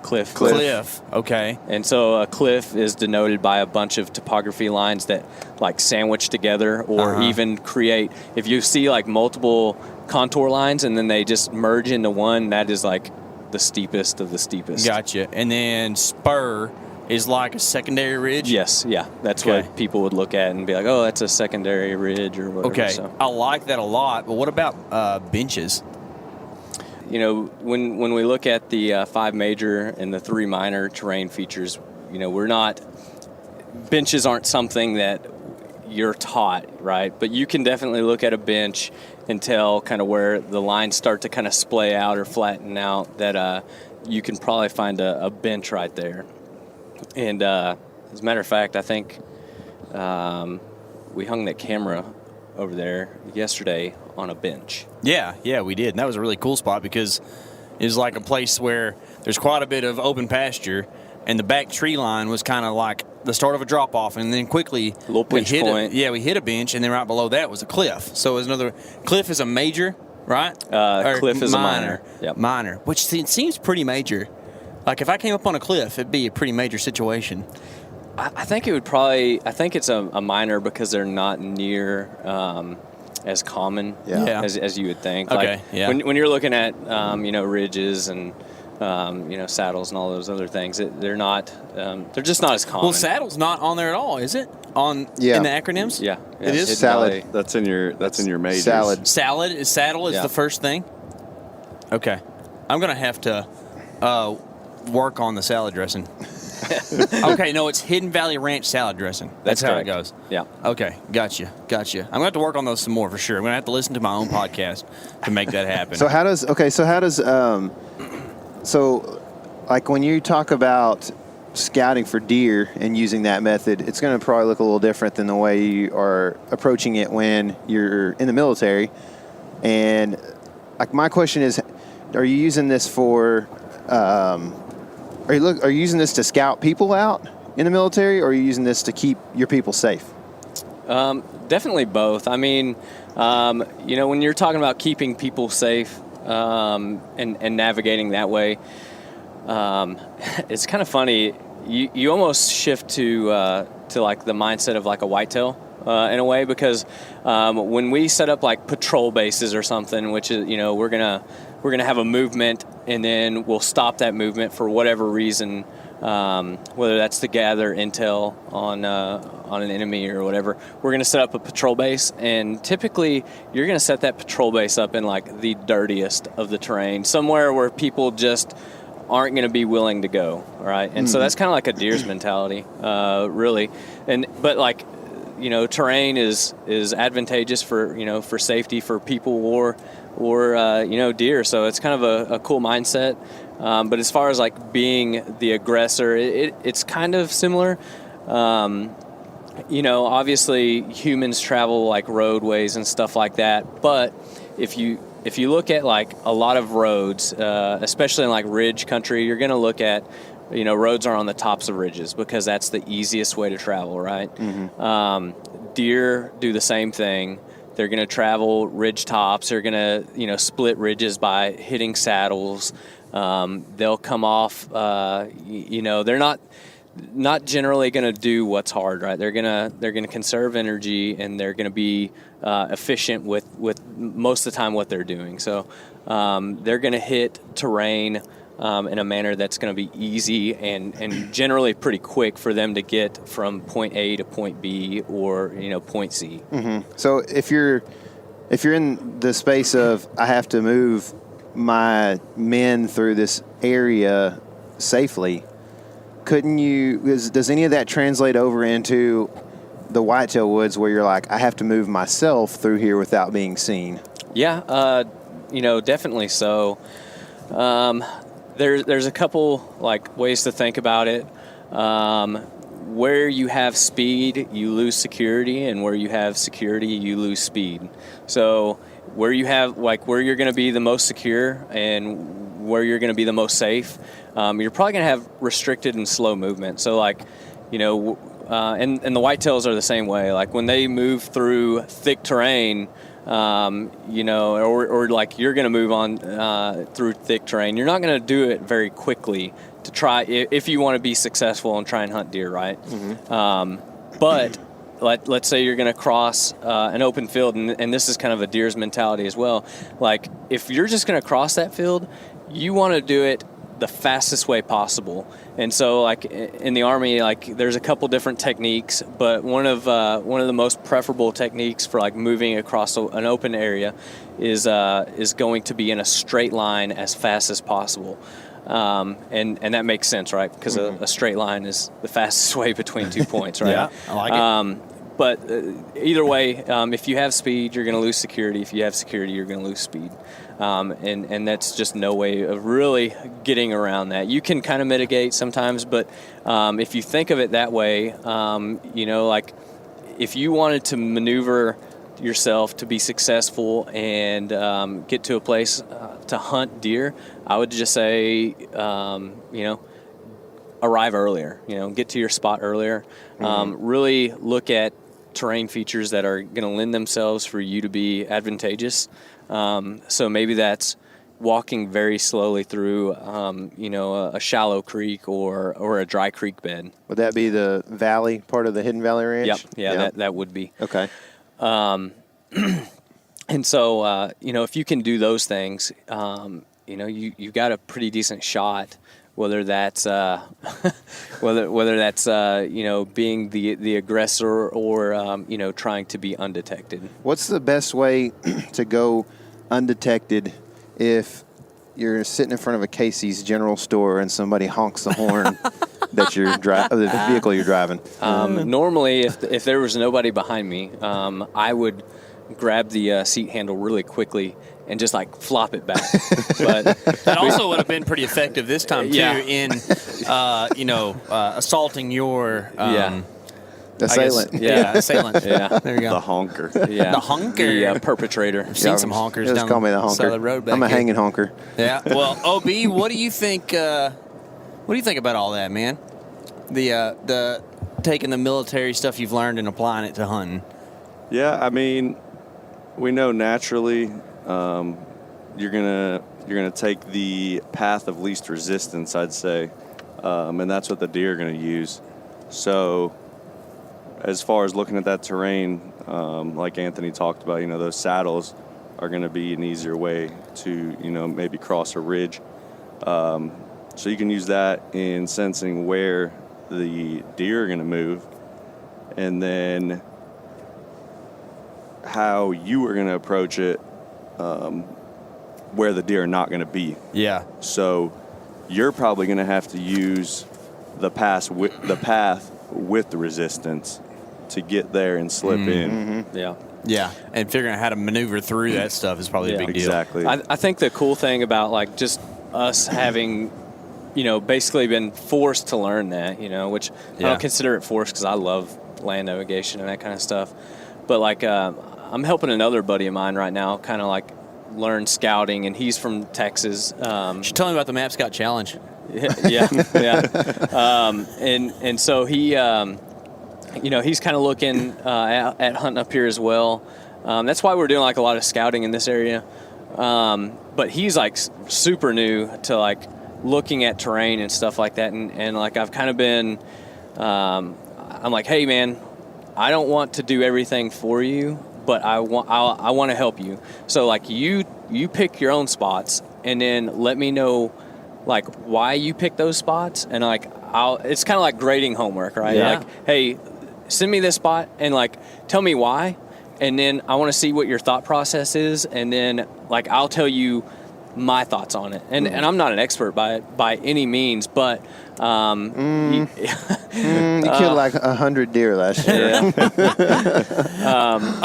Cliff. Okay. And so a cliff is denoted by a bunch of topography lines that like sandwich together or even create, if you see like multiple contour lines and then they just merge into one, that is like the steepest of the steepest. Gotcha. And then spur is like a secondary ridge? Yes, yeah. That's what people would look at and be like, oh, that's a secondary ridge or whatever. Okay. So. I like that a lot, but what about benches? You know, when we look at the 5 major and the 3 minor terrain features, you know, benches aren't something that you're taught, right? But you can definitely look at a bench and tell kind of where the lines start to kind of splay out or flatten out, that you can probably find a bench right there. And as a matter of fact, I think we hung that camera over there yesterday on a bench. Yeah, we did. And that was a really cool spot because it was like a place where there's quite a bit of open pasture, and the back tree line was kind of like the start of a drop-off, and then quickly little pinch point. We hit a bench, and then right below that was a cliff. So it was another cliff is a major, right? Cliff is a minor. Yep. Minor, which seems pretty major. Like if I came up on a cliff, it'd be a pretty major situation. I think it would probably. I think it's a minor because they're not near as common as you would think. Okay. Like when you're looking at ridges and saddles and all those other things, they're not. They're just not as common. Well, saddle's not on there at all, is it? In the acronyms? Yeah. It is salad. That's in your majors. Salad. Saddle is the first thing. Okay, I'm gonna have to work on the salad dressing. Okay, no, it's Hidden Valley Ranch salad dressing. That's how it goes. Yeah. Okay, gotcha. I'm going to have to work on those some more for sure. I'm going to have to listen to my own podcast to make that happen. So like when you talk about scouting for deer and using that method, it's going to probably look a little different than the way you are approaching it when you're in the military. And like my question is, are you using this for Are you using this to scout people out in the military, or are you using this to keep your people safe? Definitely both. I mean, when you're talking about keeping people safe and navigating that way, it's kind of funny. You almost shift to like the mindset of like a whitetail in a way, because when we set up like patrol bases or something, which is we're gonna have a movement, and then we'll stop that movement for whatever reason, whether that's to gather intel on an enemy or whatever. We're gonna set up a patrol base, and typically you're gonna set that patrol base up in like the dirtiest of the terrain, somewhere where people just aren't going to be willing to go, right? And so that's kind of like a deer's mentality, really. But like, terrain is advantageous for safety for people or deer. So it's kind of a cool mindset. But as far as like being the aggressor, it's kind of similar. Obviously humans travel like roadways and stuff like that. But if you look at like a lot of roads, especially in like ridge country, you're going to look at, roads are on the tops of ridges because that's the easiest way to travel, right? Mm-hmm. Deer do the same thing. They're going to travel ridge tops. They're going to, split ridges by hitting saddles. They'll come off, they're not generally going to do what's hard, right? They're gonna conserve energy, and they're going to be efficient with most of the time what they're doing. So they're going to hit terrain in a manner that's going to be easy and generally pretty quick for them to get from point A to point B or point C. Mm-hmm. So if you're in the space of I have to move my men through this area safely, couldn't you? Does any of that translate over into the whitetail woods where you're like, I have to move myself through here without being seen? Yeah, definitely so. There's a couple like ways to think about it. Where you have speed, you lose security, and where you have security, you lose speed. So where you have where you're going to be the most secure and where you're going to be the most safe, you're probably going to have restricted and slow movement. So and the whitetails are the same way. Like when they move through thick terrain, or like you're going to move on through thick terrain, you're not going to do it very quickly to try if you want to be successful and try and hunt deer, right? But let's say you're going to cross an open field, and this is kind of a deer's mentality as well. Like if you're just going to cross that field, you want to do it the fastest way possible. And so like in the Army, like there's a couple different techniques, but one of the most preferable techniques for like moving across an open area is going to be in a straight line as fast as possible. And that makes sense, right? Because a straight line is the fastest way between 2 points, right? Yeah, I like it. But either way, if you have speed, you're going to lose security. If you have security, you're going to lose speed. And that's just no way of really getting around that. You can kind of mitigate sometimes, but if you think of it that way, like if you wanted to maneuver yourself to be successful and get to a place to hunt deer, I would just say, arrive earlier, get to your spot earlier. Really look at terrain features that are going to lend themselves for you to be advantageous. So maybe that's walking very slowly through, a shallow creek or a dry creek bed. Would that be the valley, part of the Hidden Valley Ranch? Yep. Yeah. That would be. Okay. And so, if you can do those things, you've got a pretty decent shot, whether that's being the aggressor or trying to be undetected. What's the best way to go undetected if you're sitting in front of a Casey's General Store and somebody honks the horn that the vehicle you're driving? Normally, if there was nobody behind me, I would grab the seat handle really quickly and just like flop it back. But that also would have been pretty effective this time too in assaulting your assailant. Assailant. Yeah, there you go. The honker. Yeah, the honker. The perpetrator. I've seen some honkers Just down call me the honker. side of the road back I'm a here. hanging honker. Yeah. Well, OB, what do you think? What do you think about all that, man? The taking the military stuff you've learned and applying it to hunting. Yeah, I mean, we know naturally you're gonna take the path of least resistance, I'd say, and that's what the deer are gonna use. So, as far as looking at that terrain, like Anthony talked about, those saddles are gonna be an easier way to maybe cross a ridge. So you can use that in sensing where the deer are gonna move, and then how you are going to approach it, where the deer are not going to be. Yeah. So you're probably going to have to use the path with the resistance to get there and slip in. Yeah. Yeah. And figuring out how to maneuver through that stuff is probably a big deal. Exactly. I think the cool thing about like just us having, basically been forced to learn that, which I don't consider it forced because I love land navigation and that kind of stuff. But like, I'm helping another buddy of mine right now kind of like learn scouting, and he's from Texas. You should tell him about the Map Scout Challenge. Yeah. And so he, he's kind of looking at hunting up here as well. That's why we're doing like a lot of scouting in this area. But he's like super new to like looking at terrain and stuff like that. And like I've kind of been, I'm like, hey man, I don't want to do everything for you, but I want to help you. So like you pick your own spots, and then let me know like why you pick those spots, and like it's kind of like grading homework, right? Yeah. Like, hey, send me this spot and like tell me why, and then I want to see what your thought process is, and then like I'll tell you my thoughts on it. And I'm not an expert by any means, but you killed like 100 deer last year.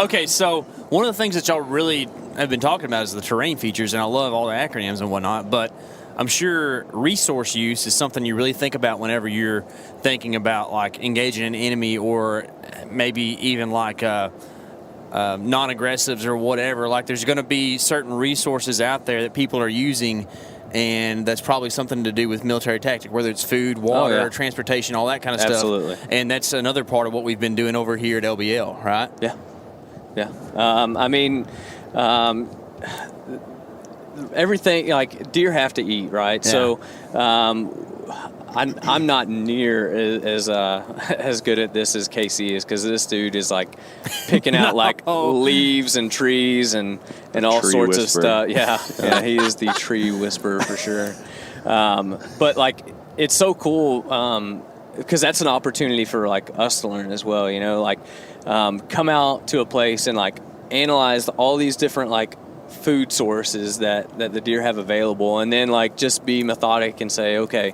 Okay, so one of the things that y'all really have been talking about is the terrain features, and I love all the acronyms and whatnot, but I'm sure resource use is something you really think about whenever you're thinking about like engaging an enemy, or maybe even like non-aggressives or whatever. Like there's going to be certain resources out there that people are using, and that's probably something to do with military tactic, whether it's food, water, transportation, all that kind of stuff. Absolutely. And that's another part of what we've been doing over here at LBL, right? Yeah. Everything, like, deer have to eat, right? Yeah. So I'm not near as good at this as Casey is, because this dude is like picking out like leaves and trees and all Tree sorts whisperer. of stuff. Yeah, he is the tree whisperer for sure. But like, it's so cool because that's an opportunity for like us to learn as well. You know, like come out to a place and like analyze all these different like food sources that the deer have available, and then like just be methodic and say, okay,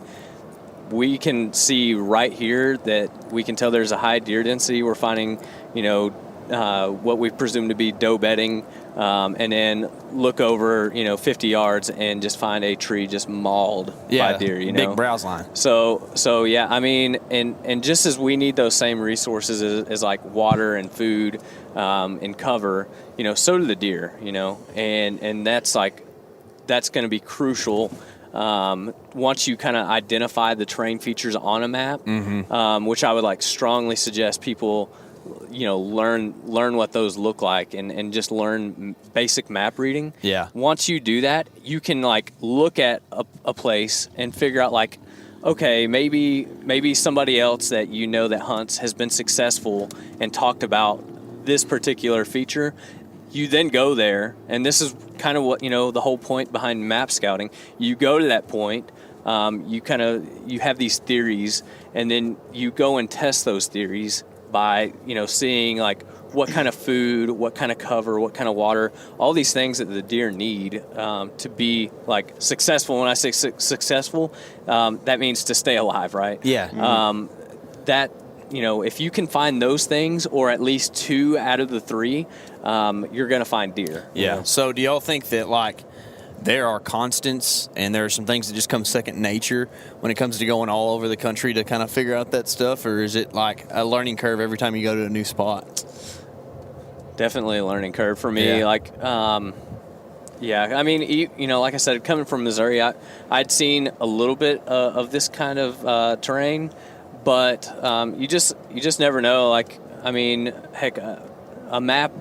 we can see right here that we can tell there's a high deer density. We're finding, what we presume to be doe bedding, and then look over, 50 yards and just find a tree just mauled by deer, big browse line. So yeah, I mean, and just as we need those same resources as like water and food, and cover, so do the deer, and that's going to be crucial. Once you kind of identify the terrain features on a map, which I would like strongly suggest people, learn what those look like and just learn basic map reading. Yeah. Once you do that, you can like look at a place and figure out like, okay, maybe somebody else that that hunts has been successful and talked about this particular feature. You then go there, and this is kind of what, the whole point behind map scouting. You go to that point, you have these theories, and then you go and test those theories by, seeing like what kind of food, what kind of cover, what kind of water, all these things that the deer need to be like successful. When I say successful, that means to stay alive, right? Yeah. If you can find those things, or at least 2 out of the 3, you're going to find deer. Yeah. So do y'all think that, like, there are constants and there are some things that just come second nature when it comes to going all over the country to kind of figure out that stuff? Or is it like a learning curve every time you go to a new spot? Definitely a learning curve for me. Yeah. Like, I mean, like I said, coming from Missouri, I'd seen a little bit of this kind of terrain. But you just never know. Like, I mean, heck, a map,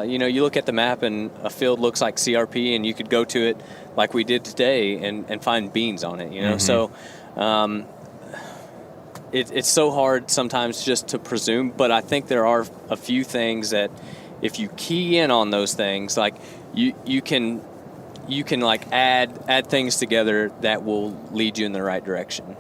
you look at the map and a field looks like CRP, and you could go to it like we did today and find beans on it, So it's so hard sometimes just to presume. But I think there are a few things that if you key in on those things, like you can like add things together that will lead you in the right direction.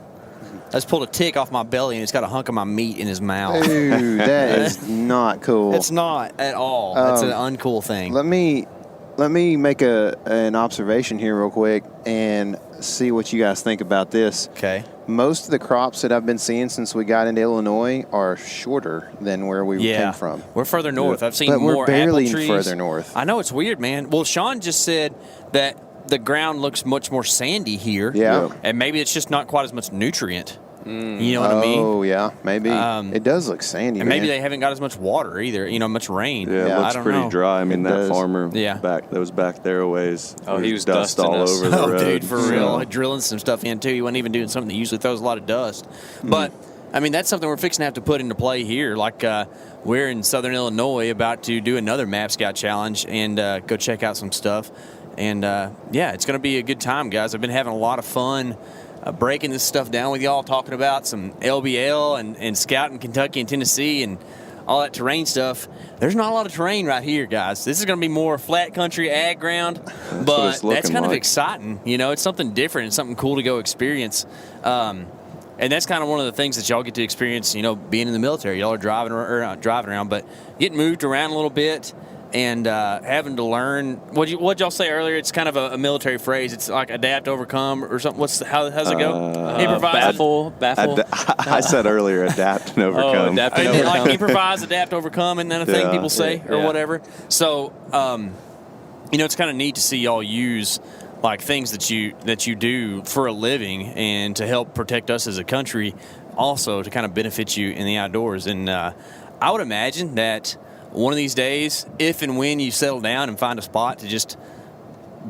I just pulled a tick off my belly, and it's got a hunk of my meat in his mouth. Ooh, that is not cool. It's not at all. That's an uncool thing. Let me make an observation here real quick and see what you guys think about this. Okay. Most of the crops that I've been seeing since we got into Illinois are shorter than where we came from. We're further north. I've seen but more we're barely apple trees. further north. I know, it's weird, man. Well, Sean just said that the ground looks much more sandy here. Yeah. And maybe it's just not quite as much nutrient. You know what I mean? Oh, yeah, maybe. It does look sandy, And maybe man. they haven't got as much water either, much rain. Yeah, it looks I don't pretty know. dry. I mean, It that does. farmer Yeah. that was back there a ways. Oh, he was dust dusting all us. over the Oh, road. dude, for real. So, Drilling some stuff in, too. He wasn't even doing something that usually throws a lot of dust. But, I mean, that's something we're fixing to have to put into play here. Like, we're in southern Illinois about to do another Map Scout Challenge and go check out some stuff. And, it's going to be a good time, guys. I've been having a lot of fun breaking this stuff down with y'all, talking about some LBL and scouting Kentucky and Tennessee and all that terrain stuff. There's not a lot of terrain right here, guys. This is going to be more flat country ag ground, but that's kind of exciting. It's something different. It's something cool to go experience. And that's kind of one of the things that y'all get to experience, being in the military. Y'all are not driving around, but getting moved around a little bit. And having to learn, what'd y'all say earlier? It's kind of a military phrase. It's like adapt, overcome, or something. How's it go? Improvise, baffle. I said earlier, adapt and overcome. Adapt and and then, overcome. like improvise, adapt, overcome, and then a thing people say or whatever. So, it's kind of neat to see y'all use like things that you do for a living and to help protect us as a country, also to kind of benefit you in the outdoors. And I would imagine that one of these days, if and when you settle down and find a spot to just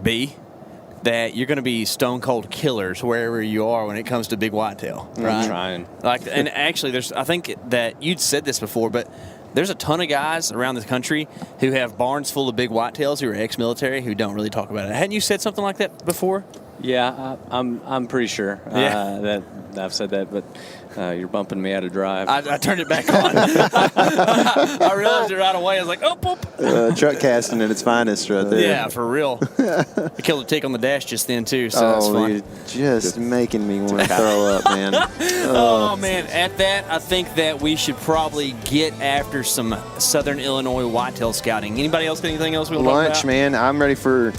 be, that you're going to be stone cold killers wherever you are when it comes to big whitetail. Right? I'm trying. And actually, I think that you'd said this before, but there's a ton of guys around the country who have barns full of big whitetails who are ex-military who don't really talk about it. Hadn't you said something like that before? Yeah, I'm pretty sure that I've said that, but you're bumping me out of drive. I turned it back on. I realized it right away. I was like, oh. Truck casting at its finest right there. Yeah, for real. I killed a tick on the dash just then, too, so that's fun. You're just making me want to throw up, man. Oh, man. At that, I think that we should probably get after some Southern Illinois whitetail scouting. Anybody else got anything else we want to talk about? Lunch, man. I'm ready for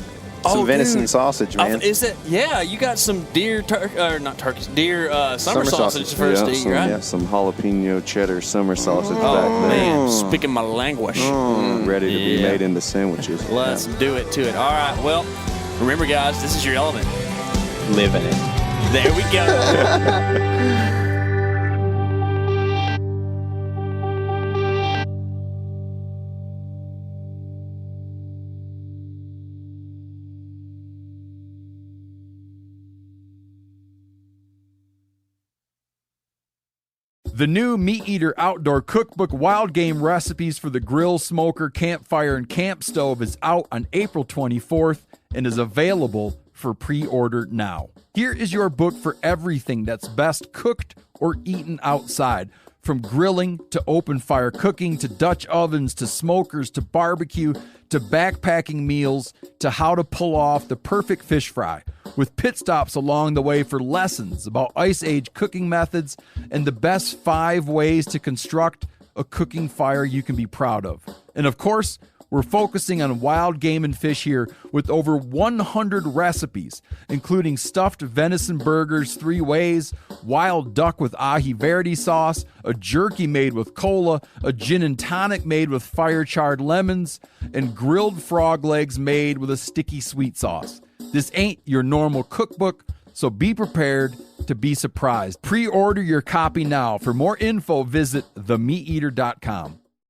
some venison sausage, man. Is it? Yeah, you got some deer, summer sausage for us to eat, right? Yeah, some jalapeno cheddar summer sausage back Oh, there. man. Speaking my language. Ready to be made into sandwiches. Let's do it to it. All right. Well, remember, guys, this is your element. Live in it. There we go. The new Meat Eater Outdoor Cookbook Wild Game Recipes for the Grill, Smoker, Campfire, and Camp Stove is out on April 24th and is available for pre-order now. Here is your book for everything that's best cooked or eaten outside. From grilling to open fire cooking to Dutch ovens to smokers to barbecue to backpacking meals to how to pull off the perfect fish fry, with pit stops along the way for lessons about Ice Age cooking methods and the best 5 ways to construct a cooking fire you can be proud of. And of course, we're focusing on wild game and fish here with over 100 recipes, including stuffed venison burgers 3 ways, wild duck with ahi verde sauce, a jerky made with cola, a gin and tonic made with fire-charred lemons, and grilled frog legs made with a sticky sweet sauce. This ain't your normal cookbook, so be prepared to be surprised. Pre-order your copy now. For more info, visit themeateater.com.